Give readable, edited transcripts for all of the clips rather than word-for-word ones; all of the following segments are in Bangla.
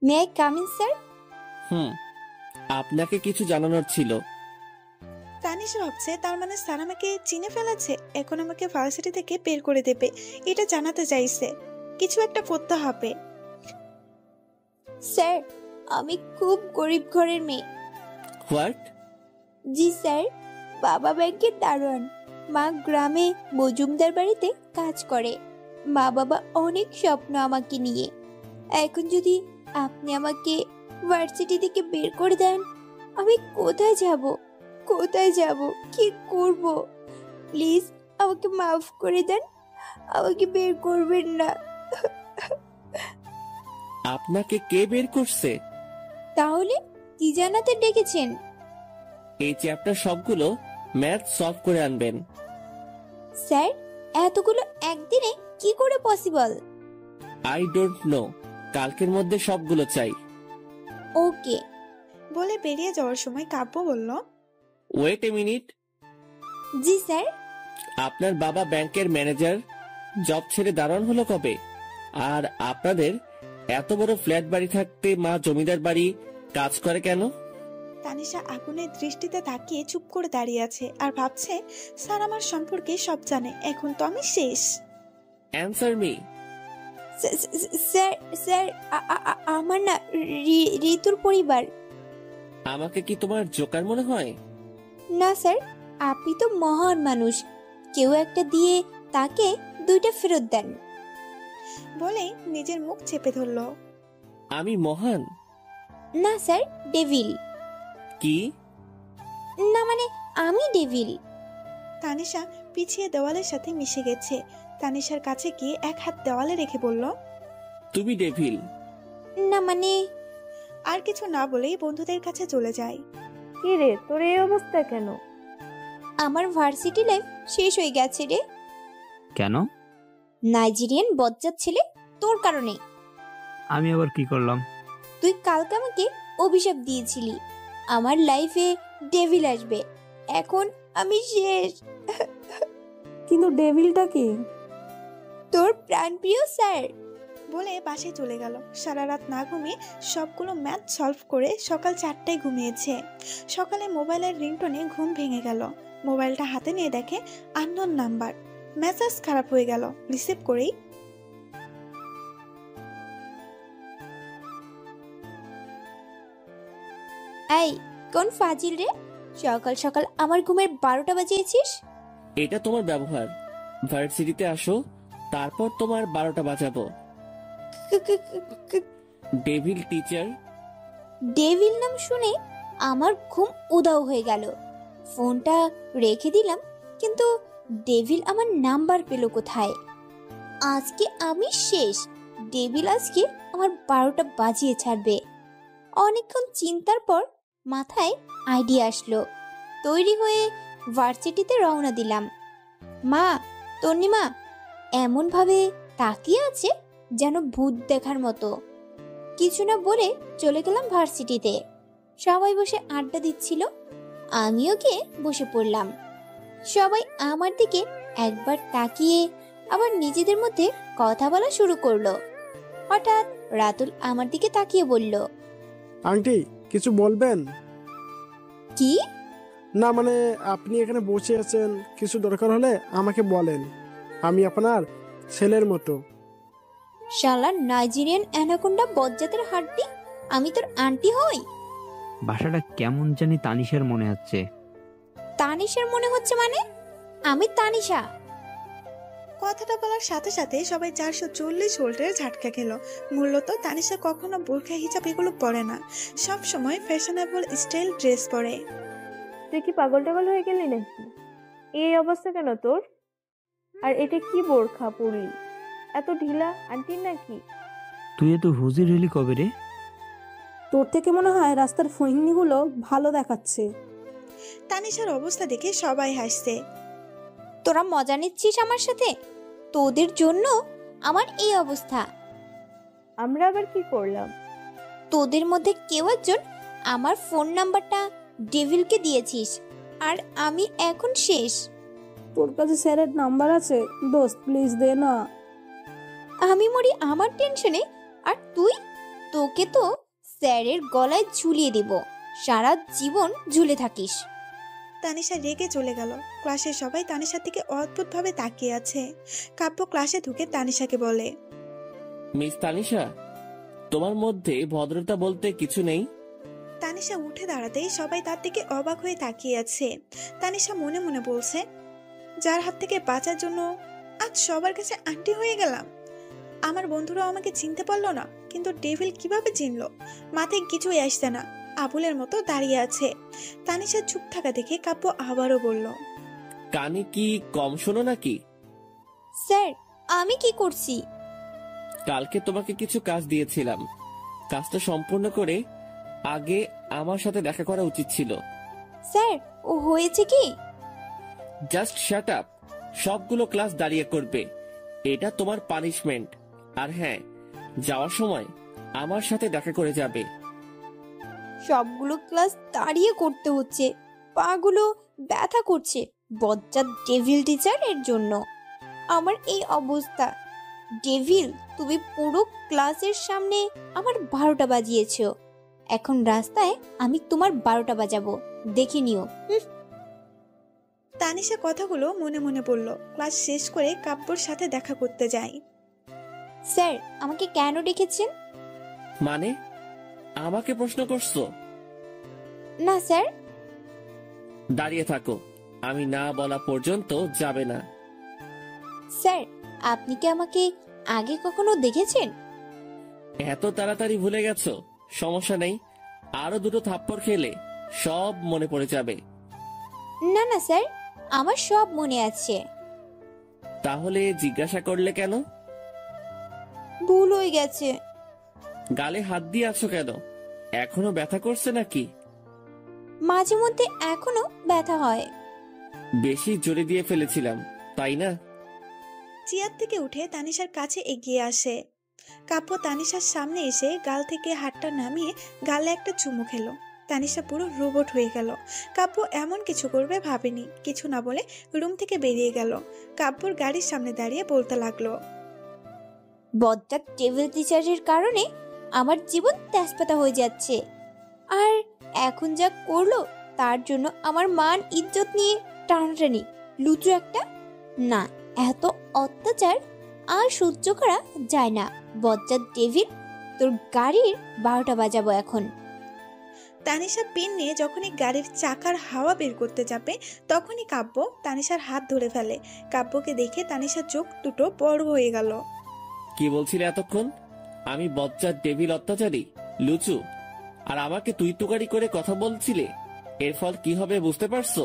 May I come in sir? হুম, আপনাকে কিছু জানানোর ছিল। তানিশা ভাবছে তার মানে স্যার আমাকে চিনে ফেলেছে, এখন আমাকে ভার্সিটি থেকে বের করে দেবে, এটা জানাতে চাইছে। কিছু একটা করতে হবে। স্যার, আমি খুব গরিব ঘরের মেয়ে। হোয়াট? জি স্যার, বাবা ব্যাংকের দারোয়ান, মা গ্রামে মজুমদার বাড়িতে কাজ করে। মা বাবা অনেক স্বপ্ন আমাকে নিয়ে। এখন যদি আপনি আমাকে ভার্সিটি থেকে বের করে দেন, আমি কোথায় যাব? কোথায় যাব, কি করব? প্লিজ আমাকে মাফ করে দেন, আমাকে বের করবেন না। আপনাকে কে বের করছে? তাহলে কি জানাতে ডেকেছেন? এই চ্যাপ্টার সবগুলো ম্যাথ সলভ করে আনবেন। স্যার, এতগুলো একদিনে কি করে পসিবল? আই ডোন্ট নো, কালকের মধ্যে সবগুলো চাই। ওকে। বলে বেরিয়ে যাওয়ার সময় কাব্য বলল, ওয়েট এ মিনিট। জি স্যার। আপনার বাবা ব্যাংকের ম্যানেজার, জব ছেড়ে দারোয়ান হলো কবে? আর আপনাদের এত বড় ফ্ল্যাট বাড়ি থাকতে মা জমিদার বাড়ি কাজ করে কেন? তানিশা আগুনের দৃষ্টিতে তাকিয়ে চুপ করে দাঁড়িয়ে আছে আর ভাবছে স্যার আমার সম্পর্কে সব জানে, এখন তো আমি শেষ। Answer me. স্যার স্যার, আমার না ঋতুর পরিবার। আমাকে কি তোমার জোকার মনে হয়? না স্যার, আপনি তো মহান মানুষ, কেউ একটা দিয়ে তাকে দুইটা ফেরত দেন। বলে নিজের মুখ চেপে ধরল। আমি মহান? না স্যার, ডেভিল। কি? না মানে আমি ডেভিল। তানিশা পিছিয়ে দেওয়ালের সাথে মিশে গেছে। তানিশার কাছে গিয়ে এক হাত দেওয়ালে রেখে বলল, তুমি ডেভিল? না মানে। আর কিছু না বলেই বন্ধুদের কাছে চলে যায়। কি রে, তোর এই অবস্থা কেন? আমার ভার্সিটি লাইফ শেষ হয়ে গেছে রে। কেন? নাইজেরিয়ান বজ্জাত ছেলে, তোর কারণে। আমি আবার কি করলাম? তুই কালকে আমাকে অভিশাপ দিয়েছিলি আমার লাইফে ডেভিল আসবে, এখন আমি শেষ। কিন্তু ডেভিলটা কি? তোর প্রাণপ্রিয় স্যার। বলে বাসায় চলে গেল। সারা রাত না ঘুমিয়ে সবগুলো ম্যাথ সলভ করে সকাল 4টায় ঘুমিয়েছে। সকালে মোবাইলের রিংটোনে ঘুম ভেঙে গেল। মোবাইলটা হাতে নিয়ে দেখে আননোন নাম্বার। মেসেজ খারাপ হয়ে গেল। রিসিভ করেই, এই কোন ফাজিল রে, সকাল সকাল আমার ঘুমের 12টা বাজিয়েছিস? এটা তোমার ব্যবহার। ভার্সিটিতে আসো, তারপর তোমার 12টা বাজাবো। Devil teacher. ডেভিল নাম শুনে আমার ঘুম উধাও হয়ে গেল। ফোনটা রেখে দিলাম, কিন্তু ডেভিল আমার নাম্বার পেল কোথায়? আজকে আমি শেষ। ডেভিল আজকে আমার 12টা বাজিয়ে ছাড়বে। অনেকক্ষণ চিন্তার পর মাথায় আইডিয়া আসলো। তৈরি হয়ে ভার্সিটিতে রওনা দিলাম। মা, তন্নিমা এমন ভাবে তাকিয়ে আছে যেন ভূত দেখার মতো। কিছু না বলে চলে গেলাম ভার্সিটিতে। সবাই বসে আড্ডা দিচ্ছিল, আমিও গিয়ে বসে পড়লাম। সবাই আমার দিকে একবার তাকিয়ে আবার নিজেদের মধ্যে কথা বলা শুরু করলো। হঠাৎ রাতুল আমার দিকে তাকিয়ে বলল, আন্টি কিছু বলবেন? কি? না মানে আপনি এখানে বসে আছেন, কিছু দরকার হলে আমাকে বলেন, আমি আপনার ছেলের মতো। শালা নাইজেরিয়ান অ্যানাকোন্ডা বজ্জাতের হাড্ডি, আমি তোর আন্টি হই? ভাষাটা কেমন জানি তানিশার মনে হচ্ছে। তানিশার মনে হচ্ছে মানে? আমি তানিশা। কথাটা বলার সাথে সাথে সবাই 440 ভোল্টের ঝাটকা খেলো। মূলত তানিশা কখনো বোরখা হিজাব এগুলো পরে না, সব সময় ফ্যাশনেবল স্টাইল ড্রেস পরে। তুই কি পাগল টাগল হয়ে গেলি নাকি? এই অবস্থা কেন তোর? আর এটা কি বোরখা পরলি, এত ঢিলা? আন্টির নাকি? তুই এত হুজির হলি কবে রে? তোর থেকে মনে হয় রাস্তার ফহিনীগুলো ভালো দেখাচ্ছে। তানিশার অবস্থা দেখে সবাই হাসছে। তোরা মজা নিচ্ছিস আমার সাথে? তোদের জন্য আমার এই অবস্থা। আমরা আবার কি করলাম? তোদের মধ্যে কেউ একজন আমার ফোন নাম্বারটা ডেভিলকে দিয়েছিস, আর আমি এখন শেষ। তোর কাছে স্যারের নাম্বার আছে? দোস্ত প্লিজ দে না। আমি মরি আমার টেনশনে, আর তুই তোকে তো স্যারের গলায় ঝুলিয়ে দেব, সারা জীবন ঝুলে থাকিস। তানিশা রেগে চলে গেল। ক্লাসের সবাই তানিশার দিকে অদ্ভুতভাবে তাকিয়ে আছে। কাব্য ক্লাসে ঢুকে তানিশাকে বলে, মিস তানিশা, তোমার মধ্যে ভদ্রতা বলতে কিছু নেই? তানিশা উঠে দাঁড়াতেই সবাই তার দিকে অবাক হয়ে তাকিয়ে আছে। তানিশা মনে মনে বলছে, যার হাত থেকে বাঁচার জন্য আজ সবার কাছে আন্টি হয়ে গেলাম। আমার বন্ধুরাও আমাকে চিনতে পারলো না, কিন্তু ডেভিল কিভাবে চিনলো? মাথায় কিছুই আসছে না, আবুলের মতো দাঁড়িয়ে আছে। তানিশা চুপ থাকা দেখে কাব্য আবারও বলল, কানে কি কম শোনো নাকি? স্যার, আমি কি করছি? কালকে তোমাকে কিছু কাজ দিয়েছিলাম, কাজটা সম্পূর্ণ করে আগে আমার সাথে দেখা করা উচিত ছিল। স্যার, ও হয়েছে কি? Just shut up. সবগুলো ক্লাস দাঁড়িয়ে করবে, এটা তোমার পানিশমেন্ট। আর হ্যাঁ, যাওয়ার সময় আমার সাথে দেখা করে যাবে। সবগুলো ক্লাস দাঁড়িয়ে করতে হচ্ছে, পাগুলো ব্যথা করছে বজ্জাত ডেভিল টিচার এর জন্য। আমার এই অবস্থা। ডেভিল, তুমি পুরো ক্লাসের সামনে আমার 12টা বাজিয়েছো। এখন রাস্তায় আমি তোমার 12টা বাজাবো, দেখে নিও। তানিশা কথাগুলো মনে মনে বলল। ক্লাস শেষ করে কাব্যর সাথে দেখা করতে যায়। স্যার, আমাকে কেন ডেকেছেন? মানে, আমাকে প্রশ্ন করছো? না স্যার। দাঁড়িয়ে থাকো, আমি না বলা পর্যন্ত যাবে না। স্যার, আপনি কি আমাকে আগে কখনো দেখেছেন? এত তাড়াতাড়ি ভুলে গেছো? সমস্যা নেই, আরো দুটো থাপ্পড় খেলে সব মনে পড়ে যাবে। না না স্যার, আমার সব মনে আছে। তাহলে জিজ্ঞাসা করলে কেন? ভুল হয়ে গেছে। গালে হাত দিয়ে আছো কেন? এখনো ব্যথা করছে নাকি? মাঝে মধ্যে এখনো ব্যথা হয়। বেশি জোরে দিয়ে ফেলেছিলাম, তাই না? চেয়ার থেকে উঠে তানিশার কাছে এগিয়ে আসে। কাব্য তানিশার সামনে এসে গাল থেকে হাতটা নামিয়ে গালে একটা চুমু খেলো। তানিশা পুরো রোবট হয়ে গেল। কাব্য এমন কিছু করবে ভাবেনি। কিছু না বলে রুম থেকে বেরিয়ে গেল। কাব্যর গাড়ির সামনে দাঁড়িয়ে বলতে লাগলো, বজ্জাত ডেভিল টিচারের কারণে আমার জীবন তেজপাতা হয়ে যাচ্ছে। আর এখন যা করলো তার জন্য আমার মান ইজ্জত নিয়ে টানাটানি। লুচু একটা। না, এত অত্যাচার আর সহ্য করা যায় না। বজ্জাত ডেভিল, তোর গাড়ির 12টা বাজাবো এখন। তানিশা পেন নিয়ে যখনই গাড়ির চাকার হাওয়া বের করতে যাবে তখনই কাব্য তানিশার হাত ধরে ফেলে। কাব্যকে দেখে তানিশার চোখ দুটো বড় হয়ে গেল। কি বলছিলে এতক্ষণ? আমি বজ্জাত ডেভিল, অত্যাচারী, লুচু, আর আমাকে তুই তুকারি করে কথা বলছিলে। এর ফল কি হবে বুঝতে পারছো?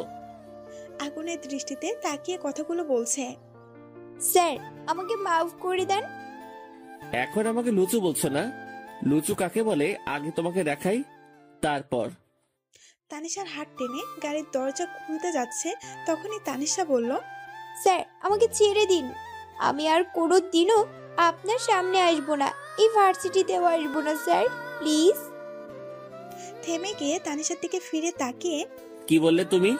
আগুনের দৃষ্টিতে তাকিয়ে কথাগুলো বলছে। স্যার, আমাকে মাফ করে দেন। এখন আমাকে লুচু বলছো না? লুচু কাকে বলে আগে তোমাকে দেখাই, তারপর। তানিশার হাত টেনে গাড়ির দরজা খুলতে যাচ্ছে তখনই তানিশা বলল, স্যার, আমাকে ছেড়ে দিন। আমি আর কোনো দিনও আপনার সামনে আসবো না, এই ভার্সিটিতেও আসবো না স্যার, প্লিজ। থেমে গিয়ে তানিশার দিকে ফিরে তাকিয়ে, কি বললে তুমি?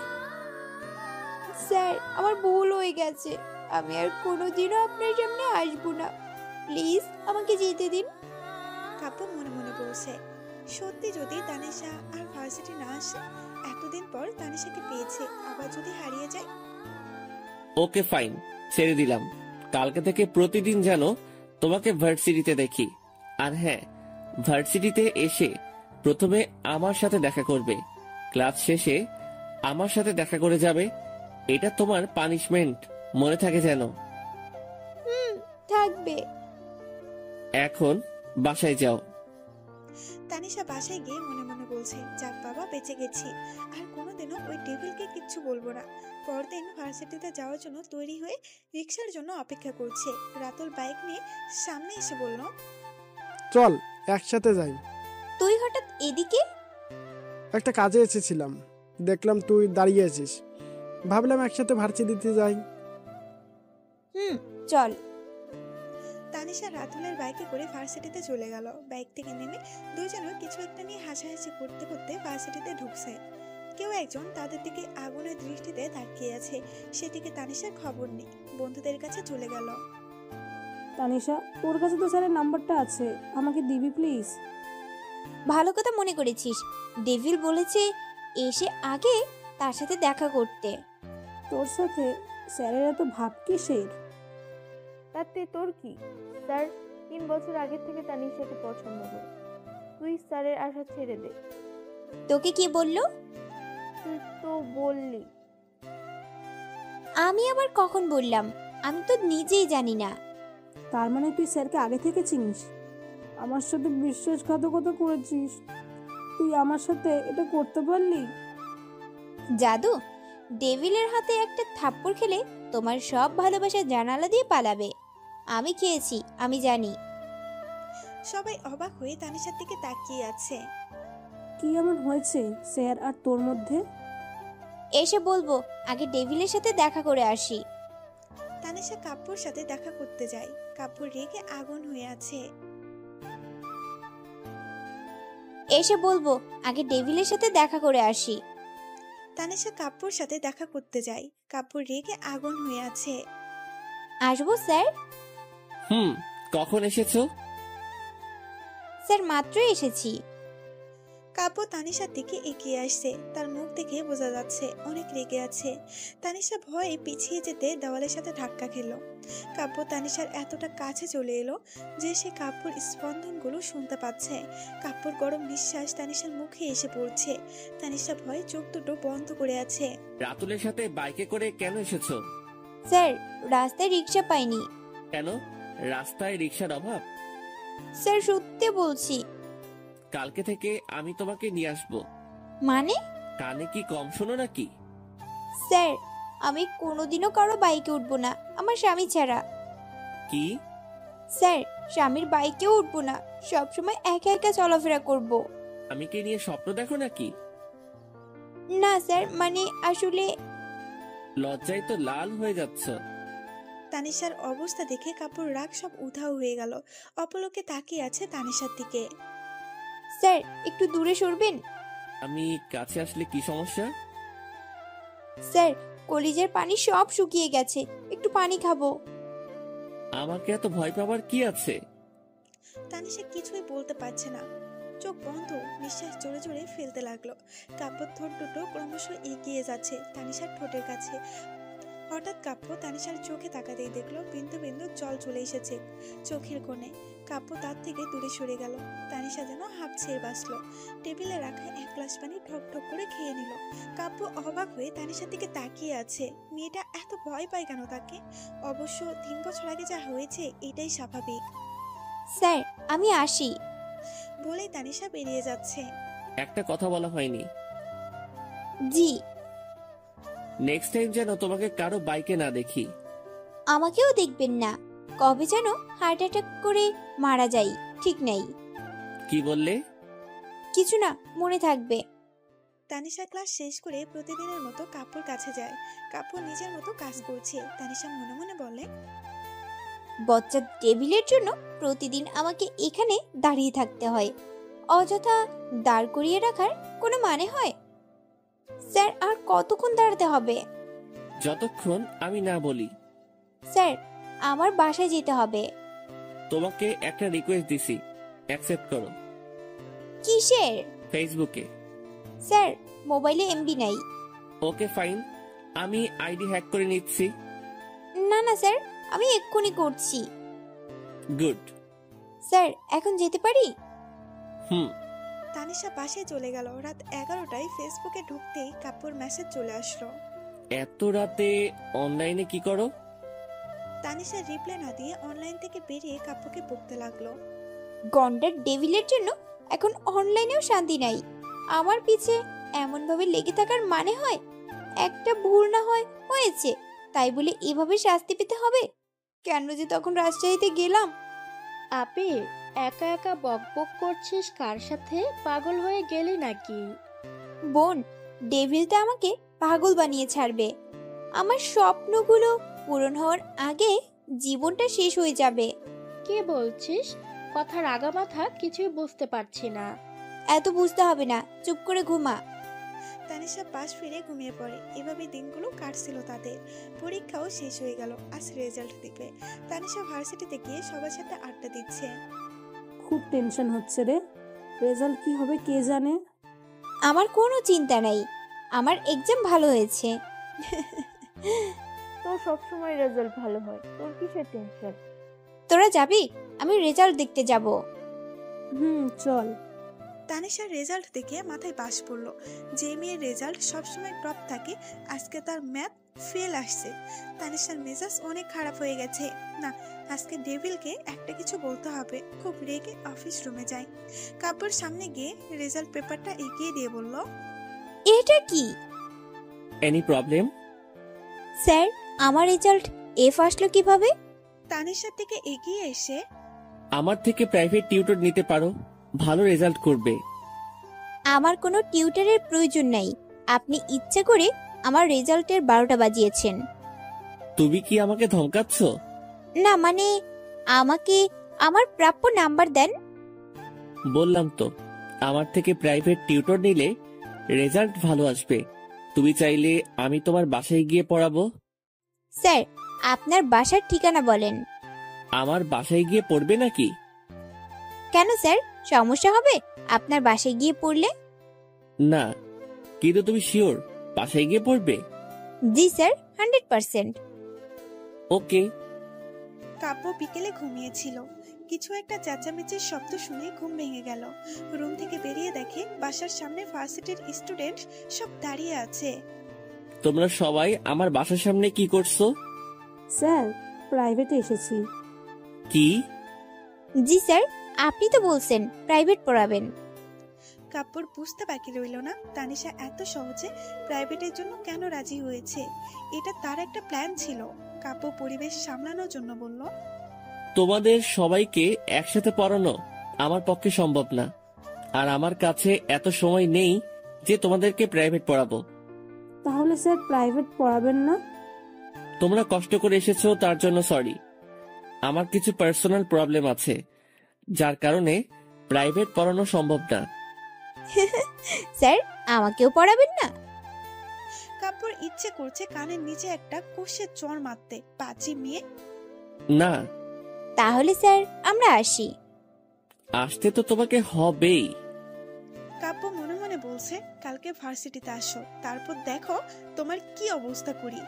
স্যার, আমার ভুল হয়ে গেছে। আমি আর কোনোদিনও আপনার সামনে আসবো না, প্লিজ আমাকে যেতে দিন। কাব্য মনে মনে বলছে, সত্যি যদি তানিশা আর ভার্সিটি না আসে, এতদিন পর তানিশাকে পেয়েছে, আবার যদি হারিয়ে যায়। ওকে ফাইন, ছেড়ে দিলাম। কালকে থেকে প্রতিদিন যেন তোমাকে ভার্সিটিতে দেখি। আর হ্যাঁ, ভার্সিটিতে এসে প্রথমে আমার সাথে দেখা করবে, ক্লাস শেষে আমার সাথে দেখা করে যাবে। এটা তোমার পানিশমেন্ট, মনে থাকে যেন। থাকবে। এখন বাসায় যাও। তানিশা বাসায় গিয়ে মনে মনে বলছে, যাক বাবা, বেঁচে গেছি, আর কোনোদিনও ওই ডেভিলকে কিচ্ছু বলবো না। পরদিন ভার্সিটিতে যাওয়ার জন্য তৈরি হয়ে রিক্সার জন্য অপেক্ষা করছে। রাতুল বাইক নিয়ে সামনে এসে বলল, চল একসাথে যাই। তুই হঠাৎ এদিকে? একটা কাজে এসেছিলাম, দেখলাম তুই দাঁড়িয়ে আছিস, ভাবলাম একসাথে ভার্সিটিতে যাই। চল। তানিশা রাতুলের বাইকে করে ভার্সিটিতে চলে গেল। বাইক থেকে নেমে দুজনে কিছু একটা নিয়ে হাসাহাসি করতে করতে ভার্সিটিতে ঢুকছে। কেউ একজন তাদের দিকে আগুনের দৃষ্টিতে তাকিয়ে আছে, সেদিকে তানিশার খবর নেই। বন্ধুদের কাছে চলে গেল। তানিশা, তোর কাছে তো স্যারের নাম্বারটা আছে, আমাকে দিবি প্লিজ? ভালো কথা মনে করেছিস। ডেভিল বলেছে এসে আগে তার সাথে দেখা করতে। তোর সাথে স্যারের এত ভাব কিসের? তাতে তোর কি? স্যার 3 বছর আগের থেকে তানিশাকে পছন্দ করে। তুই স্যারের আশা ছেড়ে দে। তোকে কি বললো? তুই তো বললি। আমি আবার কখন বললাম? আমি তো নিজেই জানি না। তার মানে তুই স্যারকে আগে থেকে চিনিস? আমার সাথে বিশ্বাসঘাতকতা করেছিস? তুই আমার সাথে এটা করতে পারলি? জাদু, ডেভিলের হাতে একটা থাপ্পড় খেলে তোমার সব ভালোবাসা জানালা দিয়ে পালাবে। আমি খেয়েছি, আমি জানি। সবাই অবাক হয়ে তানিশার দিকে তাকিয়ে আছে। কি এমন হয়েছে স্যার আর তোর মধ্যে? এসে বলবো, আগে ডেভিলের সাথে দেখা করে আসি। তানিশা কাব্যর সাথে দেখা করতে যায়। কাব্য রেগে আগুন হয়ে আছে। এসে বলবো, আগে ডেভিলের সাথে দেখা করে আসি। তানিশা কাব্যর সাথে দেখা করতে যায়। কাব্য রেগে আগুন হয়ে আছে। আসবো স্যার? কখন এসেছো? স্যার মাত্রই এসেছি। কাব্য তানিশার দিকে এগিয়ে আসছে। তার মুখ দেখে বোঝা যাচ্ছে অনেক রেগে আছে। তানিশা ভয়ে পিছিয়ে যেতে দেওয়ালের সাথে ধাক্কা খেল। কাব্য তানিশার এতটা কাছে চলে এলো যে সে কাব্যর স্পন্দনগুলো শুনতে পাচ্ছে। কাব্যর গরম নিঃশ্বাস তানিশার মুখে এসে পড়ছে। তানিশা ভয়ে চোখ দুটো বন্ধ করে আছে। রাতুলের সাথে বাইকে করে কেন এসেছো? স্যার, রাস্তায় রিক্সা পাইনি। কেন? রাস্তায় রিক্সার অভাব? স্যার সত্যি বলছি। কালকে থেকে আমি তোমাকে নিয়ে আসবো। মানে? কানে কি কম শোনো নাকি? স্যার, আমি কোনোদিনও কারো বাইকে উঠবো না, আমার স্বামী ছাড়া। কি? স্যার, স্বামীর বাইকেও উঠবো না, সবসময় একা একা চলাফেরা করব। আমি কি নিয়ে স্বপ্ন দেখো নাকি? না স্যার, মানে আসলে। লজ্জায় তো লাল হয়ে যাচ্ছ। তানিশার অবস্থা দেখে কাব্যর রাগ সব উধাও হয়ে গেল। অপলকে তাকিয়ে আছে তানিশার দিকে। স্যার, একটু দূরে সরবেন? আমি কাছে আসলে কি সমস্যা? স্যার, কলিজের পানি সব শুকিয়ে গেছে, একটু পানি খাবো। আমাকে এত ভয় পাবার কি আছে? তানিশা কিছুই বলতে পারছে না। চোখ বন্ধ, নিঃশ্বাস জোরে জোরে ফেলতে লাগলো। কাব্যর ঠোঁট দুটো ক্রমশ এগিয়ে যাচ্ছে তানিশার ঠোঁটের কাছে। হঠাৎ কাব্য তানিশার চোখে তাকাতেই দেখলো বিন্দু বিন্দু জল চলে এসেছে চোখের কোণে। কাব্য তার থেকে দূরে সরে গেল। তানিশা যেন হাঁপ ছেড়ে বাঁচলো। টেবিলে রাখা এক গ্লাস পানি ঠক ঠক করে খেয়ে নিল। কাব্য অবাক হয়ে তানিশার দিকে তাকিয়ে আছে। মেয়েটা এত ভয় পায় কেন তাকে? অবশ্য 3 বছর আগে যা হয়েছে এটাই স্বাভাবিক। স্যার, আমি আসি। বলেই তানিশা বেরিয়ে যাচ্ছে। একটা কথা বলা হয়নি। জি। নেক্সট টাইম যেন তোমাকে কারো বাইকে না দেখি। আমাকেও দেখবেন না। কবে যেন হার্ট অ্যাটাক করে মারা যাই, ঠিক নেই। কি বললে? কিছু না, মনে থাকবে। তানিশা ক্লাস শেষ করে প্রতিদিনের মতো কাপুর কাছে যায়। কাপুর নিজের মতো কাজ করছে। তানিশা মনে মনে বলে, বচ্চা টেবিলের জন্য প্রতিদিন আমাকে এখানে দাঁড়িয়ে থাকতে হয়। অযথা দাঁড় করিয়ে রাখার কোনো মানে হয়? স্যার, আর কতক্ষণ দাঁড়াতে হবে? যতক্ষণ আমি না বলি। স্যার, আমার বাসায় যেতে হবে। তোমাকে একটা রিকোয়েস্ট দিছি, অ্যাকসেপ্ট করো। কিসের? ফেসবুকে। স্যার, মোবাইলে এমবি নাই। ওকে ফাইন, আমি আইডি হ্যাক করে নিচ্ছি। না না স্যার, আমি এক্ষুনি করছি। গুড। স্যার, এখন যেতে পারি? তানিশা বাসায় চলে গেল। রাত 11টায় ফেসবুকে ঢুকতেই কাপুর মেসেজ চলে আসলো। এত রাতে অনলাইনে কি করো? তানিশা রিপ্লাই না দিয়ে অনলাইন থেকে বেরিয়ে কাব্যকে বকতে লাগলো। গন্ডার ডেভিলের জন্য এখন অনলাইনেও শান্তি নাই। আমার পিছে এমন ভাবে লেগে থাকার মানে হয়? একটা ভুল না হয় হয়েছে, তাই বলে এভাবে শাস্তি পেতে হবে? কেন যে তখন রাজশাহীতে গেলাম। আপি, একা একা বকবক করছিস কার সাথে? পাগল হয়ে গেলি নাকি? বোন, ডেভিলটা আমাকে পাগল বানিয়ে ছাড়বে। আমার স্বপ্নগুলো পূরণ হওয়ার আগে জীবনটা শেষ হয়ে যাবে। কি বলছিস? কথার আগামাথা কিছুই বুঝতে পারছি না। এত বুঝতে হবে না, চুপ করে ঘুমা। তানিশা পাশ ফিরে ঘুমিয়ে পড়ে। এভাবে দিনগুলো কাটছিল তাদের। পরীক্ষাও শেষ হয়ে গেল, আজ রেজাল্ট দিবে। তানিশা ভার্সিটিতে গিয়ে সবার সাথে আড্ডা দিচ্ছে। খুব টেনশন হচ্ছে রে, রেজাল্ট কি হবে কে জানে। আমার কোনো চিন্তা নাই, আমার এক্সাম ভালো হয়েছে। তোর সবসময় রেজাল্ট ভালো হয়, তোর কিসের টেনশন? তোরা যাবি? আমি রেজাল্ট দেখতে যাব। চল। তানিশার রেজাল্ট দেখে মাথায় বাস পড়লো। যে মেয়ের রেজাল্ট সবসময় টপ থাকে, আজকে তার ম্যাথ ফেল আসছে। তানিশার মেজাজ অনেক খারাপ হয়ে গেছে। না, আজকে ডেভিলকে একটা কিছু বলতে হবে। খুব রেগে অফিস রুমে যায়। কাব্যর সামনে গিয়ে রেজাল্ট পেপারটা এগিয়ে দিয়ে বলল, এটা কি? Any problem? স্যার, আমার রেজাল্ট এফ আসলো কিভাবে? তানিশার থেকে এগিয়ে এসে আমার থেকে প্রাইভেট টিউটর নিতে পারো, ভালো রেজাল্ট করবে। আমার কোনো টিউটরের প্রয়োজন নাই। আপনি ইচ্ছা করে আমার রেজাল্টের 12টা বাজিয়েছেন। তুমি কি আমাকে ধমকাচ্ছ? না মানে, আমাকে আমার প্রাপ্য নাম্বার দেন। বললাম তো, আমার থেকে প্রাইভেট টিউটর নিলে রেজাল্ট ভালো আসবে। তুমি চাইলে আমি তোমার বাসায় গিয়ে পড়াবো। স্যার, আপনার বাসার ঠিকানা বলেন। আমার বাসায় গিয়ে পড়বে নাকি? কেন স্যার, সমস্যা হবে আপনার বাসায় গিয়ে পড়লে? না, কিন্তু তুমি শিওর বাসায় গিয়ে পড়বে? জি স্যার, 100%। ওকে। কাব্য বিকেলে ঘুমিয়েছিল। কিছু একটা চেঁচামেচির শব্দ শুনে ঘুম ভেঙে গেল। রুম থেকে বেরিয়ে দেখে বাসার সামনে ভার্সিটির স্টুডেন্ট সব দাঁড়িয়ে আছে। তোমরা সবাই আমার বাসার সামনে কি করছো? স্যার, প্রাইভেটে এসেছি। কি? জি স্যার, আপনি তো বলছেন প্রাইভেট পড়াবেন। কাব্যর বুঝতে বাকি রইল না তানিশা এত সহজে প্রাইভেটের জন্য কেন রাজি হয়েছে। এটা তার একটা প্ল্যান ছিল। কাব্য পরিবেশ সামলানোর জন্য বলল, তোমাদের সবাইকে একসাথে পড়ানো আমার পক্ষে সম্ভব না, আর আমার কাছে এত সময় নেই যে তোমাদেরকে প্রাইভেট পড়াবো। তাহলে স্যার প্রাইভেট পড়াবেন না? তোমরা কষ্ট করে এসেছো তার জন্য সরি। আমার কিছু পার্সোনাল প্রবলেম আছে, যার কারণে প্রাইভেট পড়ানো সম্ভব না। স্যার, আমাকেও পড়াবেন না? কাব্যর ইচ্ছে করছে কানের নিচে একটা কষে চড় মারতে। পাজি মেয়ে। না। তাহলে স্যার আমরা আসি। আসতে তো তোমাকে হবেই। কাব্য মনে মনে বলছে, কালকে ভার্সিটিতে আসো, তারপর দেখো তোমার কি অবস্থা করি।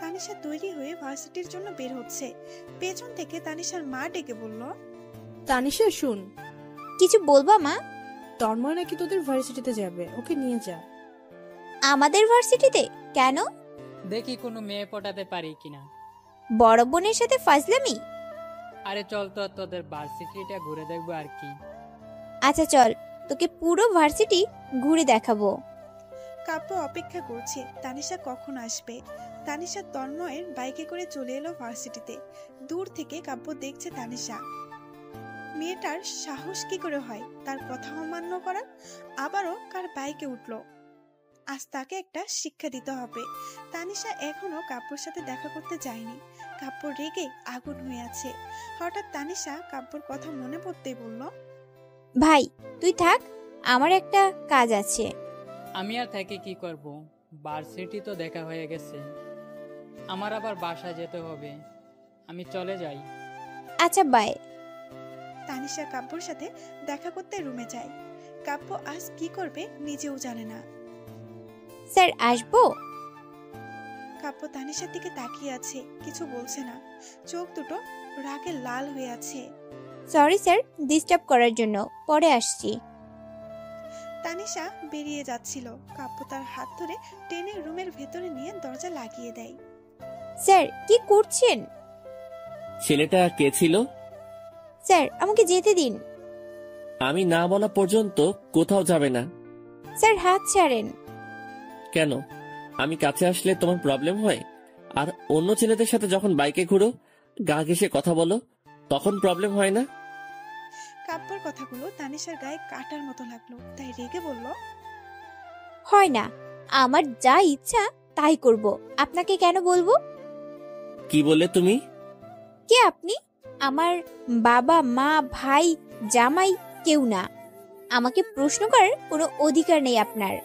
তানিশা তৈরি হয়ে ভার্সিটির জন্য বের হচ্ছে। পেছন থেকে তানিশার মা ডেকে বলল, তানিশা শুন, কিছু বলবা মা? তন্ময় নাকি তোদের ভার্সিটিতে যাবে, ওকে নিয়ে যা। আমাদের ভার্সিটিতে কেন? দেখি কোনো মেয়ে পটাতে পারি কিনা। বড় বোনের সাথে ফাজলামি? আরে চল তো, তোদের ভার্সিটিটা ঘুরে দেখবো আর কি। আচ্ছা চল, তোকে পুরো ভার্সিটি ঘুরে দেখাবো। কাব্য অপেক্ষা করছে তানিশা কখন আসবে। তানিশা তন্ময়ের বাইকে করে চলে এলো ভার্সিটিতে। দূর থেকে কাব্য দেখছে তানিশা। মেয়েটার সাহস কি করে হয় তার কথা অমান্য করার? আবারও কার বাইকে উঠলো। আজ তাকে একটা শিক্ষা দিতে হবে। তানিশা এখনো কাব্যর সাথে দেখা করতে যায়নি। কাব্য রেগে আগুন হয়ে আছে। হঠাৎ তানিশা কাব্যর কথা মনে পড়তেই বলল, ভাই তুই থাক, আমার একটা কাজ আছে। আমি আর থেকে কি করব, ভার্সিটি তো দেখা হয়ে গেছে, আমার আবার বাসায় যেতে হবে, আমি চলে যাই। আচ্ছা বাই। তানিশা কাব্যর সাথে দেখা করতে রুমে যায়। কাব্য আজ কি করবে নিজেও জানে না। স্যার আসবো? কাব্য তানিশার দিকে তাকিয়ে আছে, কিছু বলছে না। চোখ দুটো রাগে লাল হয়ে আছে। সরি স্যার, ডিস্টার্ব করার জন্য, পরে আসছি। তানিশা বেরিয়ে যাচ্ছিল। কাব্য তার হাত ধরে টেনে রুমের ভেতরে নিয়ে দরজা লাগিয়ে দেয়। স্যার কি করছেন? ছেলেটা কে ছিল? স্যার আমাকে যেতে দিন। আমি না বলা পর্যন্ত কোথাও যাবে না। স্যার হাত ছাড়েন। কেন? আমি কাছে আসলে তোমার প্রবলেম হয়? আর অন্য ছেলেদের সাথে যখন বাইকে ঘুরো, গা ঘেঁষে কথা বলো, তখন প্রবলেম হয় না? কাব্যর কথাগুলো তানিশার গায়ে কাটার মতো লাগলো, তাই রেগে বলল, হয় না, আমার যা ইচ্ছা তাই করব, আপনাকে কেন বলবো? কি বললে তুমি? কে আপনি? আমার বাবা মা ভাই জামাই কেউ না। আমাকে প্রশ্ন করার কোনো অধিকার নেই আপনার।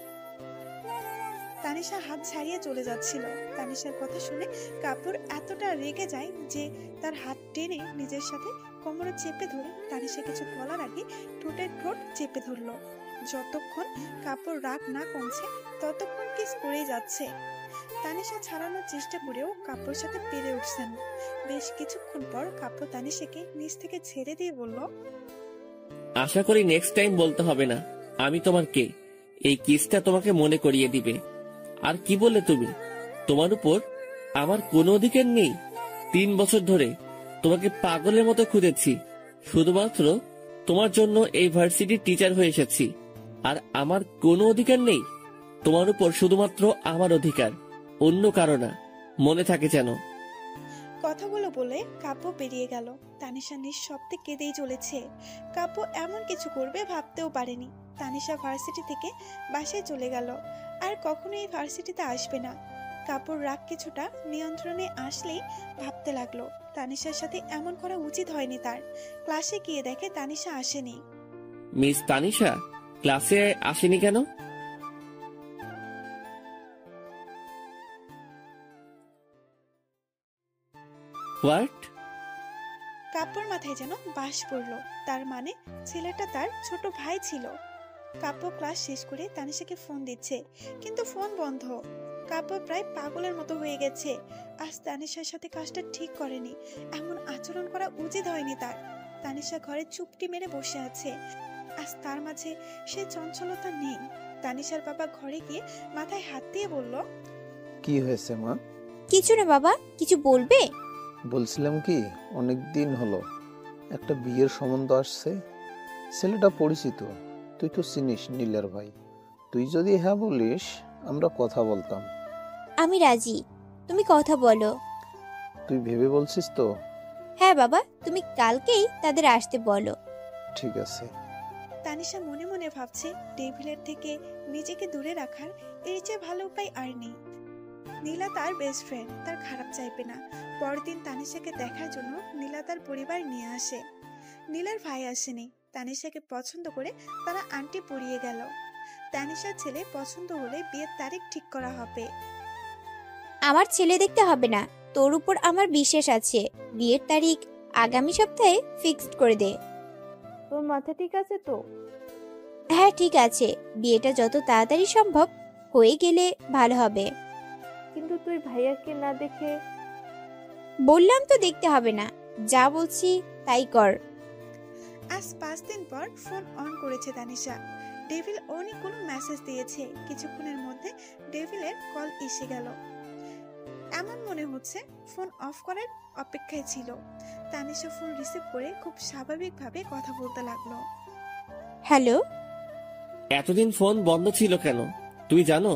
তানিশা হাত ছাড়িয়ে চলে যাচ্ছিল। তানিশার কথা শুনে কাপুর এতটা রেগে যায় যে তার হাত টেনে নিজের সাথে কোমরে চেপে ধরে তানিশা কিছু বলার আগে ঠোঁটের ঠোঁট চেপে ধরলো। যতক্ষণ কাপুর রাগ না কমছে ততক্ষণ কিস করেই যাচ্ছে। তানিশা ছাড়ানোর চেষ্টা করেও কাপুর সাথে পেরে উঠছেন। বেশ কিছুক্ষণ পর কাপুর তানিশাকে নিচ থেকে ছেড়ে দিয়ে বলল, আশা করি নেক্সট টাইম বলতে হবে না আমি তোমার কে। এই কিসটা তোমাকে মনে করিয়ে দিবে। আর কি বললে তুমি? তোমার উপর আমার কোনো অধিকার নেই? 3 বছর ধরে তোমাকে পাগলের মতো খুঁজেছি, শুধুমাত্র তোমার জন্য এই ভার্সিটির টিচার হয়ে এসেছি। আর আমার কোনো অধিকার নেই তোমার উপর, শুধুমাত্র আমার অধিকার, অন্য কারো না, মনে থাকে যেন। কথাগুলো বলে কাপু বেরিয়ে গেল। তানিশা নিঃশব্দে কেঁদেই চলেছে। কাপু এমন কিছু করবে ভাবতেও পারেনি। তানিশা ভার্সিটি থেকে বাসায় চলে গেল, আর কখনো এই ভার্সিটিতে আসবে না। কাপুর রাগ কিছুটা নিয়ন্ত্রণে আসলেই ভাবতে লাগলো তানিশার সাথে এমন করা উচিত হয়নি তার। ক্লাসে গিয়ে দেখে তানিশা আসেনি। মিস তানিশা ক্লাসে আসেনি কেন? হোয়াট? কাপুর মাথায় যেন বাস পড়লো। তার মানে ছেলেটা তার ছোট ভাই ছিল। কাপু ক্লাস শেষ করে তানিশাকে ফোন দিচ্ছে, কিন্তু ফোন বন্ধ। কাপু প্রায় পাগলের মতো হয়ে গেছে। আজ তানিশার সাথে কাজটা ঠিক করেনি, এমন আচরণ করা উচিত হয়নি তার। তানিশা ঘরে চুপটি মেরে বসে আছে। আজ তার মাঝে সে চঞ্চলতা নেই। তানিশার বাবা ঘরে গিয়ে মাথায় হাত দিয়ে বলল, কি হয়েছে মা? কিছু না বাবা, কিছু বলবে? বলছিলাম কি, অনেক দিন হলো একটা বিয়ের সম্বন্ধ আসছে। ছেলেটা পরিচিত, তুই তো চিনিস নীলার ভাই। তুই যদি হ্যাঁ বলিস আমরা কথা বলতাম। আমি রাজি, তুমি কথা বলো। তুই ভেবে বলছিস তো? হ্যাঁ বাবা, তুমি কালকেই তাদের আসতে বলো। ঠিক আছে। তানিশা মনে মনে ভাবছে ডেভিলের থেকে নিজেকে দূরে রাখার এর চেয়ে ভালো উপায় আর নেই। নীলা তার বেস্ট ফ্রেন্ড, তার খারাপ চাইবে না। পরের দিন তানিশাকে দেখার জন্য নীলা তার পরিবার নিয়ে আসে। নীলার ভাই আসেনি। তানিশাকে পছন্দ করে তারা আন্টি পড়িয়ে গেল। তানিশার ছেলে পছন্দ হলে বিয়ের তারিখ ঠিক করা হবে। আমার ছেলে দেখতে হবে না, তোর উপর আমার বিশ্বাস আছে। বিয়ের তারিখ আগামী সপ্তাহে ফিক্সড করে দে। তোর মাথা ঠিক আছে তো? হ্যাঁ ঠিক আছে, বিয়েটা যত তাড়াতাড়ি সম্ভব হয়ে গেলে ভালো হবে। কিন্তু তুই ভাইয়াকে না দেখে? বললাম তো দেখতে হবে না, যা বলছি তাই কর। আজ 5 দিন পর ফোন অন করেছে তানিশা। ডেভিল অনেক কোনো মেসেজ দিয়েছে। কিছুক্ষণের মধ্যে ডেভিলের কল এসে গেল। এমন মনে হচ্ছে ফোন অফ করার অপেক্ষায় ছিল। তানিশা ফোন রিসিভ করে খুব স্বাভাবিকভাবে কথা বলতে লাগলো। হ্যালো। এতদিন ফোন বন্ধ ছিল কেন? তুই জানো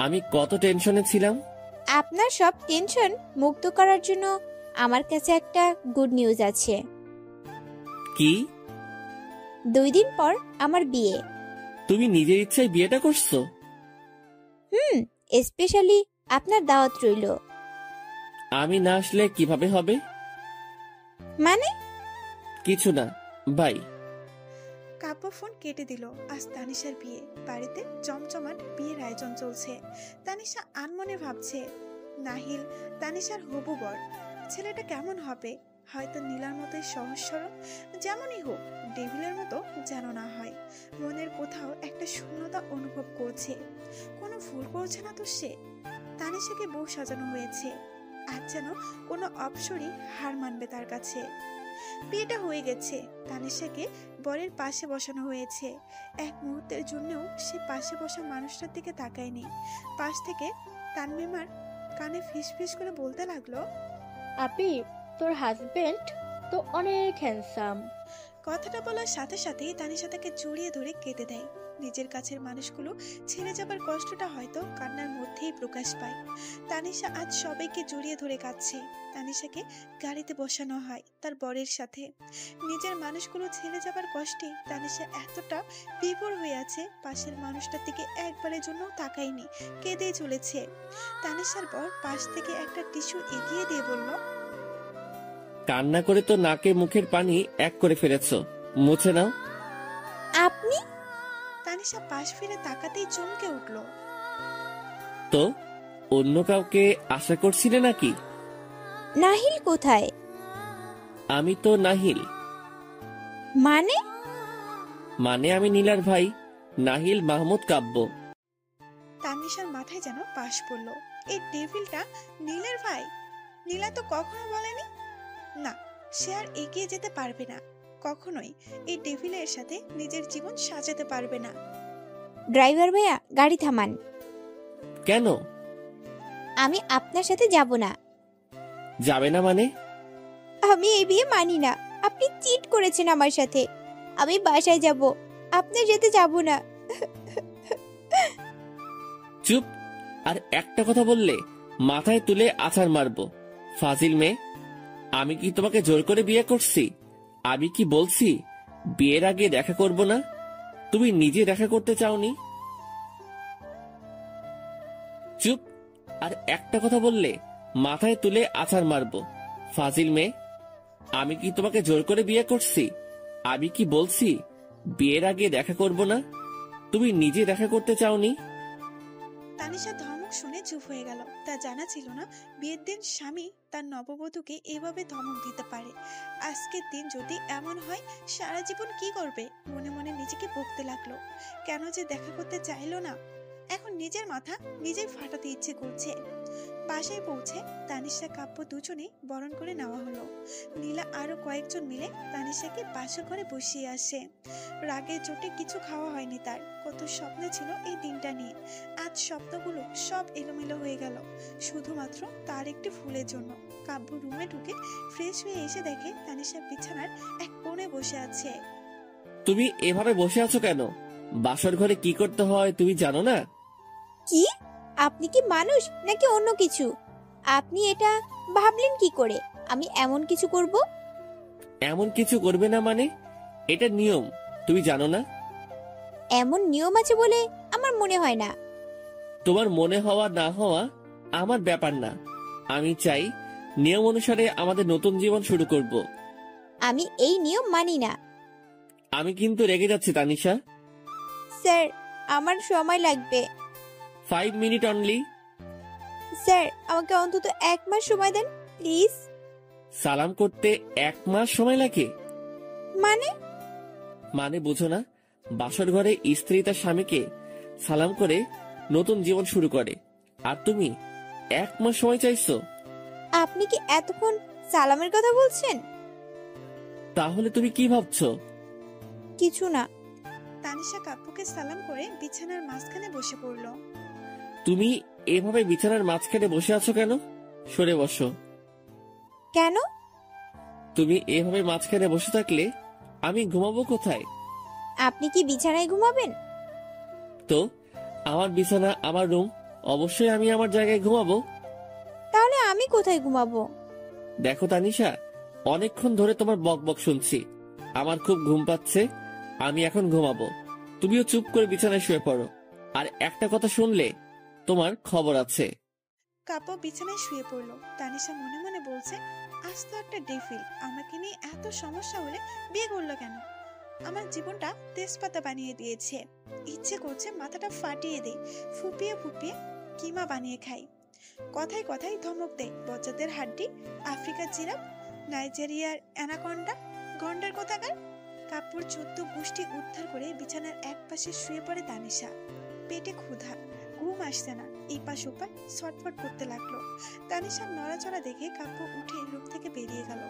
আমি কত টেনশনে ছিলাম। আপনার সব টেনশন মুক্ত করার জন্য আমার কাছে একটা গুড নিউজ আছে। কি? 2 দিন পর আমার বিয়ে। তুমি নিজের ইচ্ছায় বিয়েটা করছো? স্পেশালি আপনার দাওয়াত রইল। আমি না আসলে কিভাবে হবে? মানে? কিছু না, বাই। কাপু ফোন কেটে দিল। আজ তানিশার বিয়ে। বাড়িতে জমজমাট বিয়ের আয়োজন চলছে। তানিশা আনমনে ভাবছে নাহিল তানিশার হবু বর। ছেলেটা কেমন হবে? হয়তো নীলার মতোই সহজ সরল, যেমনই হোক ডেভিলের মতো যেন না হয়। মনের কোথাও একটা শূন্যতা অনুভব করছে। কোনো ভুল করছে না তো সে? তানিশাকে বউ সাজানো হয়েছে, আজ যেন কোনো অপসরই হার মানবে তার কাছে। বিয়েটা হয়ে গেছে। তানিশাকে বরের পাশে বসানো হয়েছে। এক মুহূর্তের জন্যও সে পাশে বসা মানুষটার দিকে তাকায়নি। পাশ থেকে তানমিমার কানে ফিসফিস করে বলতে লাগলো, আপি, তোর হাজবেন্ড তো অনেক হ্যান্ডসাম। কথাটা বলার সাথে সাথেই তানিশা তাকে জড়িয়ে ধরে কেঁদে দেয়। নিজের কাছের মানুষগুলো ছেড়ে যাবার কষ্টটা হয়তো কান্নার মধ্যেই প্রকাশ পায়। তানিশা আজ সবাইকে জড়িয়ে ধরে কাঁদছে। তানিশাকে গাড়িতে বসানো হয় তার বরের সাথে। নিজের মানুষগুলো ছেড়ে যাবার কষ্টে তানিশা এতটা বিভোর হয়ে আছে, পাশের মানুষটার দিকে একবারের জন্য তাকায়নি, কেঁদেই চলেছে। তানিশার বর পাশ থেকে একটা টিস্যু এগিয়ে দিয়ে বলল, কান্না করে তো নাকে মুখের পানি এক করে ফেলেছো, মুছে নাও। আপনি? তানিশা পাশ ফিরে তাকাতেই চমকে উঠল। তো অন্য কাউকে আশা করছিলে নাকি? নাহিল কোথায়? আমি তো নাহিল। মানে? মানে আমি নীলার ভাই, নাহিল মাহমুদ কাব্য। তানিশার মাথায় যেন পাশ পড়ল। এই ডেভিলটা নীলের ভাই? নীলা তো কখনো বলেনি। না, সে আর এগিয়ে যেতে পারবে না, কখনোই এই ডেভিলের সাথে নিজের জীবন সাজাতে পারবে না। ড্রাইভার ভাইয়া, গাড়ি থামান। কেন? আমি আপনার সাথে যাব না। যাবে না মানে? আমি এই বিয়ে মানি না। আপনি চিট করেছেন আমার সাথে। আমি বাসায় যাব, আপনার সাথে যাব না। চুপ! আর একটা কথা বললে মাথায় তুলে আছাড় মারবো। ফাজিল মেয়ে, আমি কি তোমাকে জোর করে বিয়ে করছি? আমি কি বলছি বিয়ের আগে দেখা করব না? তুমি নিজে দেখা করতে চাওনি। চুপ! আর একটা কথা বললে মাথায় তুলে আছাড় মারবো। ফাজিল মেয়ে, আমি কি তোমাকে জোর করে বিয়ে করছি? আমি কি বলছি বিয়ের আগে দেখা করব না? তুমি নিজে দেখা করতে চাওনি। তানিশা ধমক শুনে চুপ হয়ে গেল। তা জানা ছিল না বিয়ের দিন স্বামী তার নববধূকে এভাবে ধমক দিতে পারে। আজকের দিন যদি এমন হয়, সারা জীবন কি করবে? মনে মনে নিজেকে বকতে লাগলো। কেন যে দেখা করতে চাইলো না? এখন নিজের মাথা নিজেই ফাটাতে ইচ্ছে করছে। বাসায় পৌঁছে তানিশা কাব্য দুজনেই বরণ করে নেওয়া হলো। নীলা আরো কয়েকজন মিলে তানিশাকে বাসা ঘরে বসিয়ে আসে। রাগের চোটে কিছু খাওয়া হয়নি তার। কত স্বপ্ন ছিল এই দিনটা নিয়ে। আজ স্বপ্নগুলো সব এলোমেলো হয়ে গেল, শুধুমাত্র তার একটি ফুলের জন্য। কাব্য রুমে ঢুকে ফ্রেশ হয়ে এসে দেখে তানিশা বিছানার এক কোণে বসে আছে। তুমি এভাবে বসে আছো কেন? বাসর ঘরে কি করতে হয় তুমি জানো না? কি? আপনি কি মানুষ নাকি অন্য কিছু? আপনি এটা ভাবলেন কি করে আমি এমন কিছু করব? এমন কিছু করবে না মানে? এটা নিয়ম, তুমি জানো না? এমন নিয়ম আছে বলে আমার মনে হয় না। তোমার মনে হওয়া না হওয়া আমার ব্যাপার না। আমি চাই নিয়ম অনুসারে আমাদের নতুন জীবন শুরু করব। আমি এই নিয়ম মানি না। আমি কিন্তু রেগে যাচ্ছি তানিশা। স্যার, আমার সময় লাগবে। 5 মিনিট অনলি। স্যার, আমাকে অন্তত 1 মাস সময় দেন প্লিজ। সালাম করতে 1 মাস সময় লাগে? মানে? মানে বুঝো না? বাসর ঘরে স্ত্রী তার স্বামীকে সালাম করে নতুন জীবন শুরু করে, আর তুমি 1 মাস সময় চাইছো? আপনি কি এতক্ষণ সালামের কথা বলছেন? তাহলে তুমি কি ভাবছো? কিছু না। তানিশা কাব্যকে সালাম করে বিছানার মাঝখানে বসে পড়ল। তুমি এভাবে বিছানার মাঝখানে বসে আছো কেন? সরে বসো। কেন? তুমি এভাবে মাঝখানে বসে থাকলে আমি ঘুমাবো কোথায়? আপনি কি বিছানায় ঘুমাবেন? তো আমার বিছানা আমার রুম, অবশ্যই আমি আমার জায়গায় ঘুমাবো। তাহলে আমি কোথায় ঘুমাবো? দেখো তানিশা, অনেকক্ষণ ধরে তোমার বক বক শুনছি। আমার খুব ঘুম পাচ্ছে, আমি এখন ঘুমাবো। তুমিও চুপ করে বিছানায় শুয়ে পড়ো। আর একটা কথা শুনলে তোমার খবর আছে। কাব্য বিছানায় শুয়ে পড়ল। তানিশা মনে মনে বলছে, আজ তো একটা ডেভিল আমাকে নিয়ে এত সমস্যা হলে বিয়ে করলো কেন? আমার জীবনটা তেজপাতা বানিয়ে দিয়েছে। ইচ্ছে করছে মাথাটা ফাটিয়ে দেই, ফুপিয়ে ফুপিয়ে কিমা বানিয়ে খাই। কথায় কথায় ধমক দেয় বজ্জাতের হাড্ডি, আফ্রিকার জিরাফ, নাইজেরিয়ার অ্যানাকন্ডা, গন্ডার কোথাকার। কাব্যর 14 গোষ্ঠী উদ্ধার করে বিছানার এক পাশে শুয়ে পড়ে তানিশা। পেটে ক্ষুধা, ঘুম আসছে না, এই পাশ ওপাশ ছটফট করতে লাগলো। তানিশার নড়াচড়া দেখে কাব্য উঠে রুম থেকে বেরিয়ে গেল।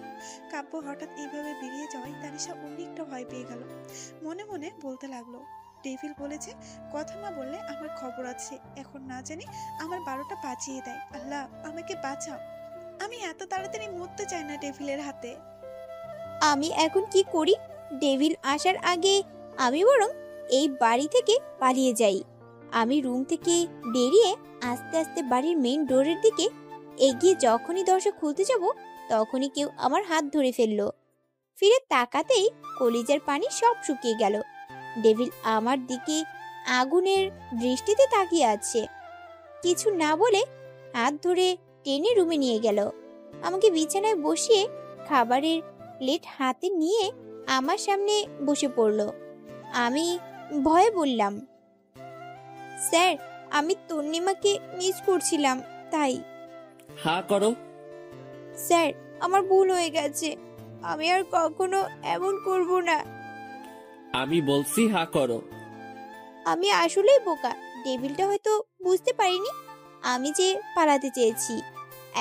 কাব্য হঠাৎ এইভাবে বেরিয়ে যাওয়ায় তানিশা অনেকটা ভয় পেয়ে গেল। মনে মনে বলতে লাগলো, ডেভিল বলেছে কথা না বললে আমার খবর আছে। এখন না জানি আমার 12টা বাজিয়ে দেয়। আল্লাহ, আমাকে বাঁচাও। আমি এত তাড়াতাড়ি মরতে চাই না ডেভিলের হাতে। আমি এখন কি করি? ডেভিল আসার আগে আমি বরং এই বাড়ি থেকে পালিয়ে যাই। আমি রুম থেকে বেরিয়ে আস্তে আস্তে বাড়ির মেইন ডোরের দিকে এগিয়ে যখনই দরজা খুলতে যাব, তখনই কেউ আমার হাত ধরে ফেললো। ফিরে তাকাতেই কলিজার পানি সব শুকিয়ে গেল। ডেভিল আমার দিকে আগুনের দৃষ্টিতে তাকিয়ে আছে। কিছু না বলে হাত ধরে টেনে রুমে নিয়ে গেল। আমাকে বিছানায় বসিয়ে খাবারের প্লেট হাতে নিয়ে আমার সামনে বসে পড়ল। আমি ভয়ে বললাম, স্যার, আমি তন্নিমাকে মিস করছিলাম তাই। হা করো। স্যার, আমার ভুল হয়ে গেছে, আমি আর কখনো এমন করব না। আমি বলছি হা করো। আমি আসলেই বোকা, ডেভিলটা হয়তো বুঝতে পারিনি আমি যে পালাতে চেয়েছি।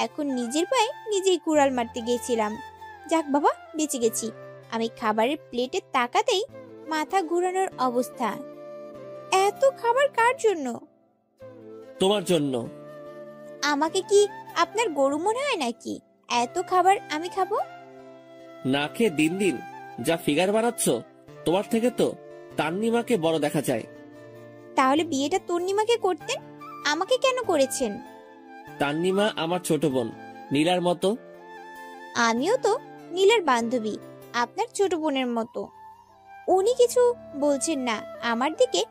এখন নিজের পায়ে নিজেই কুড়াল মারতে গিয়েছিলাম। যাক বাবা, বেঁচে গেছি। আমি খাবারের প্লেটে তাকাতেই মাথা ঘোরানোর অবস্থা। এত খাবার কার জন্য? তোমার জন্য। আমাকে কি আপনার গরু মনে হয় নাকি এত খাবার আমি খাবো? না খেয়ে দিন দিন যা ফিগার বানাচ্ছ, তোমার থেকে তো তান্নিমাকে বড় দেখা যায়। তাহলে বিয়েটা তন্নিমাকে করতেন, আমাকে কেন করেছেন? তান্নিমা আমার ছোট বোন, নীলার মতো। আমিও তো নীলার বান্ধবী, আপনার ছোট বোনের মতো। উনি কিছু বলছেন না, আমার দিকে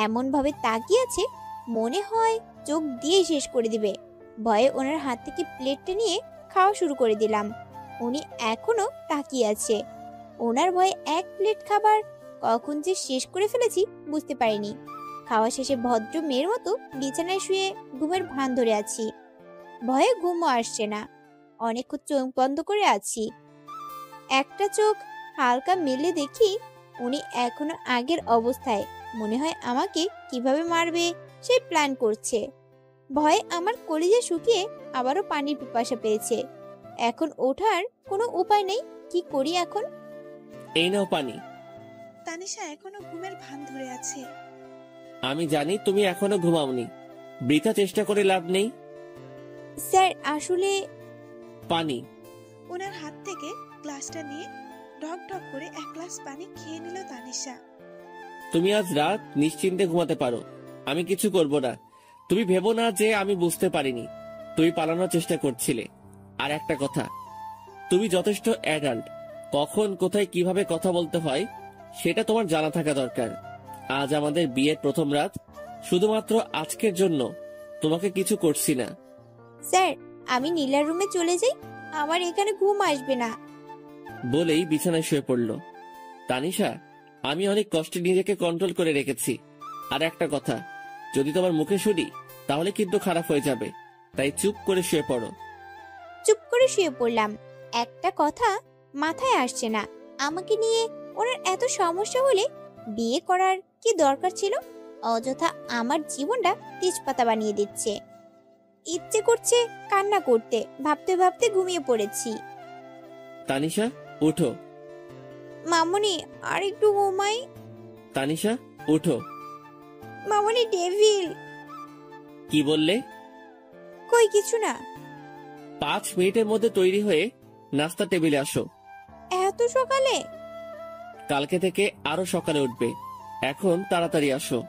এমন ভাবে তাকিয়ে আছে মনে হয় চোখ দিয়ে শেষ করে দিবে। ভয়ে ওনার হাত থেকে প্লেটটা নিয়ে খাওয়া শুরু করে দিলাম। উনি এখনো তাকিয়ে আছে। ওনার ভয়ে এক প্লেট খাবার কখন যে শেষ করে ফেলেছি বুঝতে পারিনি। খাওয়া শেষে ভদ্র মেয়ের মতো বিছানায় শুয়ে ঘুমের ভান ধরে আছি। ভয়ে ঘুমও আসছে না, অনেকক্ষণ চোখ বন্ধ করে আছি। একটা চোখ হালকা মেলে দেখি উনি এখনো আগের অবস্থায়, মনে হয় আমাকে কিভাবে মারবে সেই প্ল্যান করছে। ভয়ে আমার কলিজা শুকিয়ে আবারও পানির পিপাসা পেয়েছে। এখন ওঠার কোনো উপায় নেই, কি করি এখন? এই নাও পানি। তানিশা এখনো ঘুমের ভান ধরে আছে। আমি জানি তুমি এখনো ঘুমাওনি, বৃথা চেষ্টা করে লাভ নেই। স্যার, আসলে পানি। ওনার হাত থেকে গ্লাসটা নিয়ে ঢক ঢক করে এক গ্লাস পানি খেয়ে নিল তানিশা। তুমি আজ রাত নিশ্চিন্তে ঘুমাতে পারো, আমি কিছু করব না। তুমি ভেবো না যে আমি বুঝতে পারিনি তুমি পালানোর চেষ্টা করছিলে। আর একটা কথা, তুমি যথেষ্ট অ্যাডাল্ট, কখন কোথায় কিভাবে কথা বলতে হয় সেটা তোমার জানা থাকা দরকার। আজ আমাদের বিয়ের প্রথম রাত, শুধুমাত্র আজকের জন্য তোমাকে কিছু করছি না। স্যার, আমি নীলার রুমে চলে যাই, আমার এখানে ঘুম আসবে না। বলেই বিছানায় শুয়ে পড়ল। তানিশা, আমি অনেক কষ্টে নিজেকে কন্ট্রোল করে রেখেছি। আর একটা কথা, যদি তোমার মুখে শুনি তাহলে কিন্তু খারাপ হয়ে যাবে, তাই চুপ করে শুয়ে পড়ো। চুপ করে শুয়ে পড়লাম। একটা কথা মাথায় আসছে না, আমাকে নিয়ে ওনার এত সমস্যা হলে বিয়ে করার কি দরকার ছিল? অযথা আমার জীবনটা তেজপাতা বানিয়ে দিচ্ছে। ইচ্ছে করছে কান্না করতে, ভাবতে ভাবতে ঘুমিয়ে পড়েছি। তানিশা, উঠো। মামুনি, আর একটু ঘুমাই। তানিশা, উঠো। মামুনি, ডেভিল। কি বললে? কই কিছু না। 5 মিনিটের মধ্যে তৈরি হয়ে নাস্তা টেবিলে আসো। এত সকালে? কালকে থেকে আরো সকালে উঠবে, এখন তাড়াতাড়ি আসো।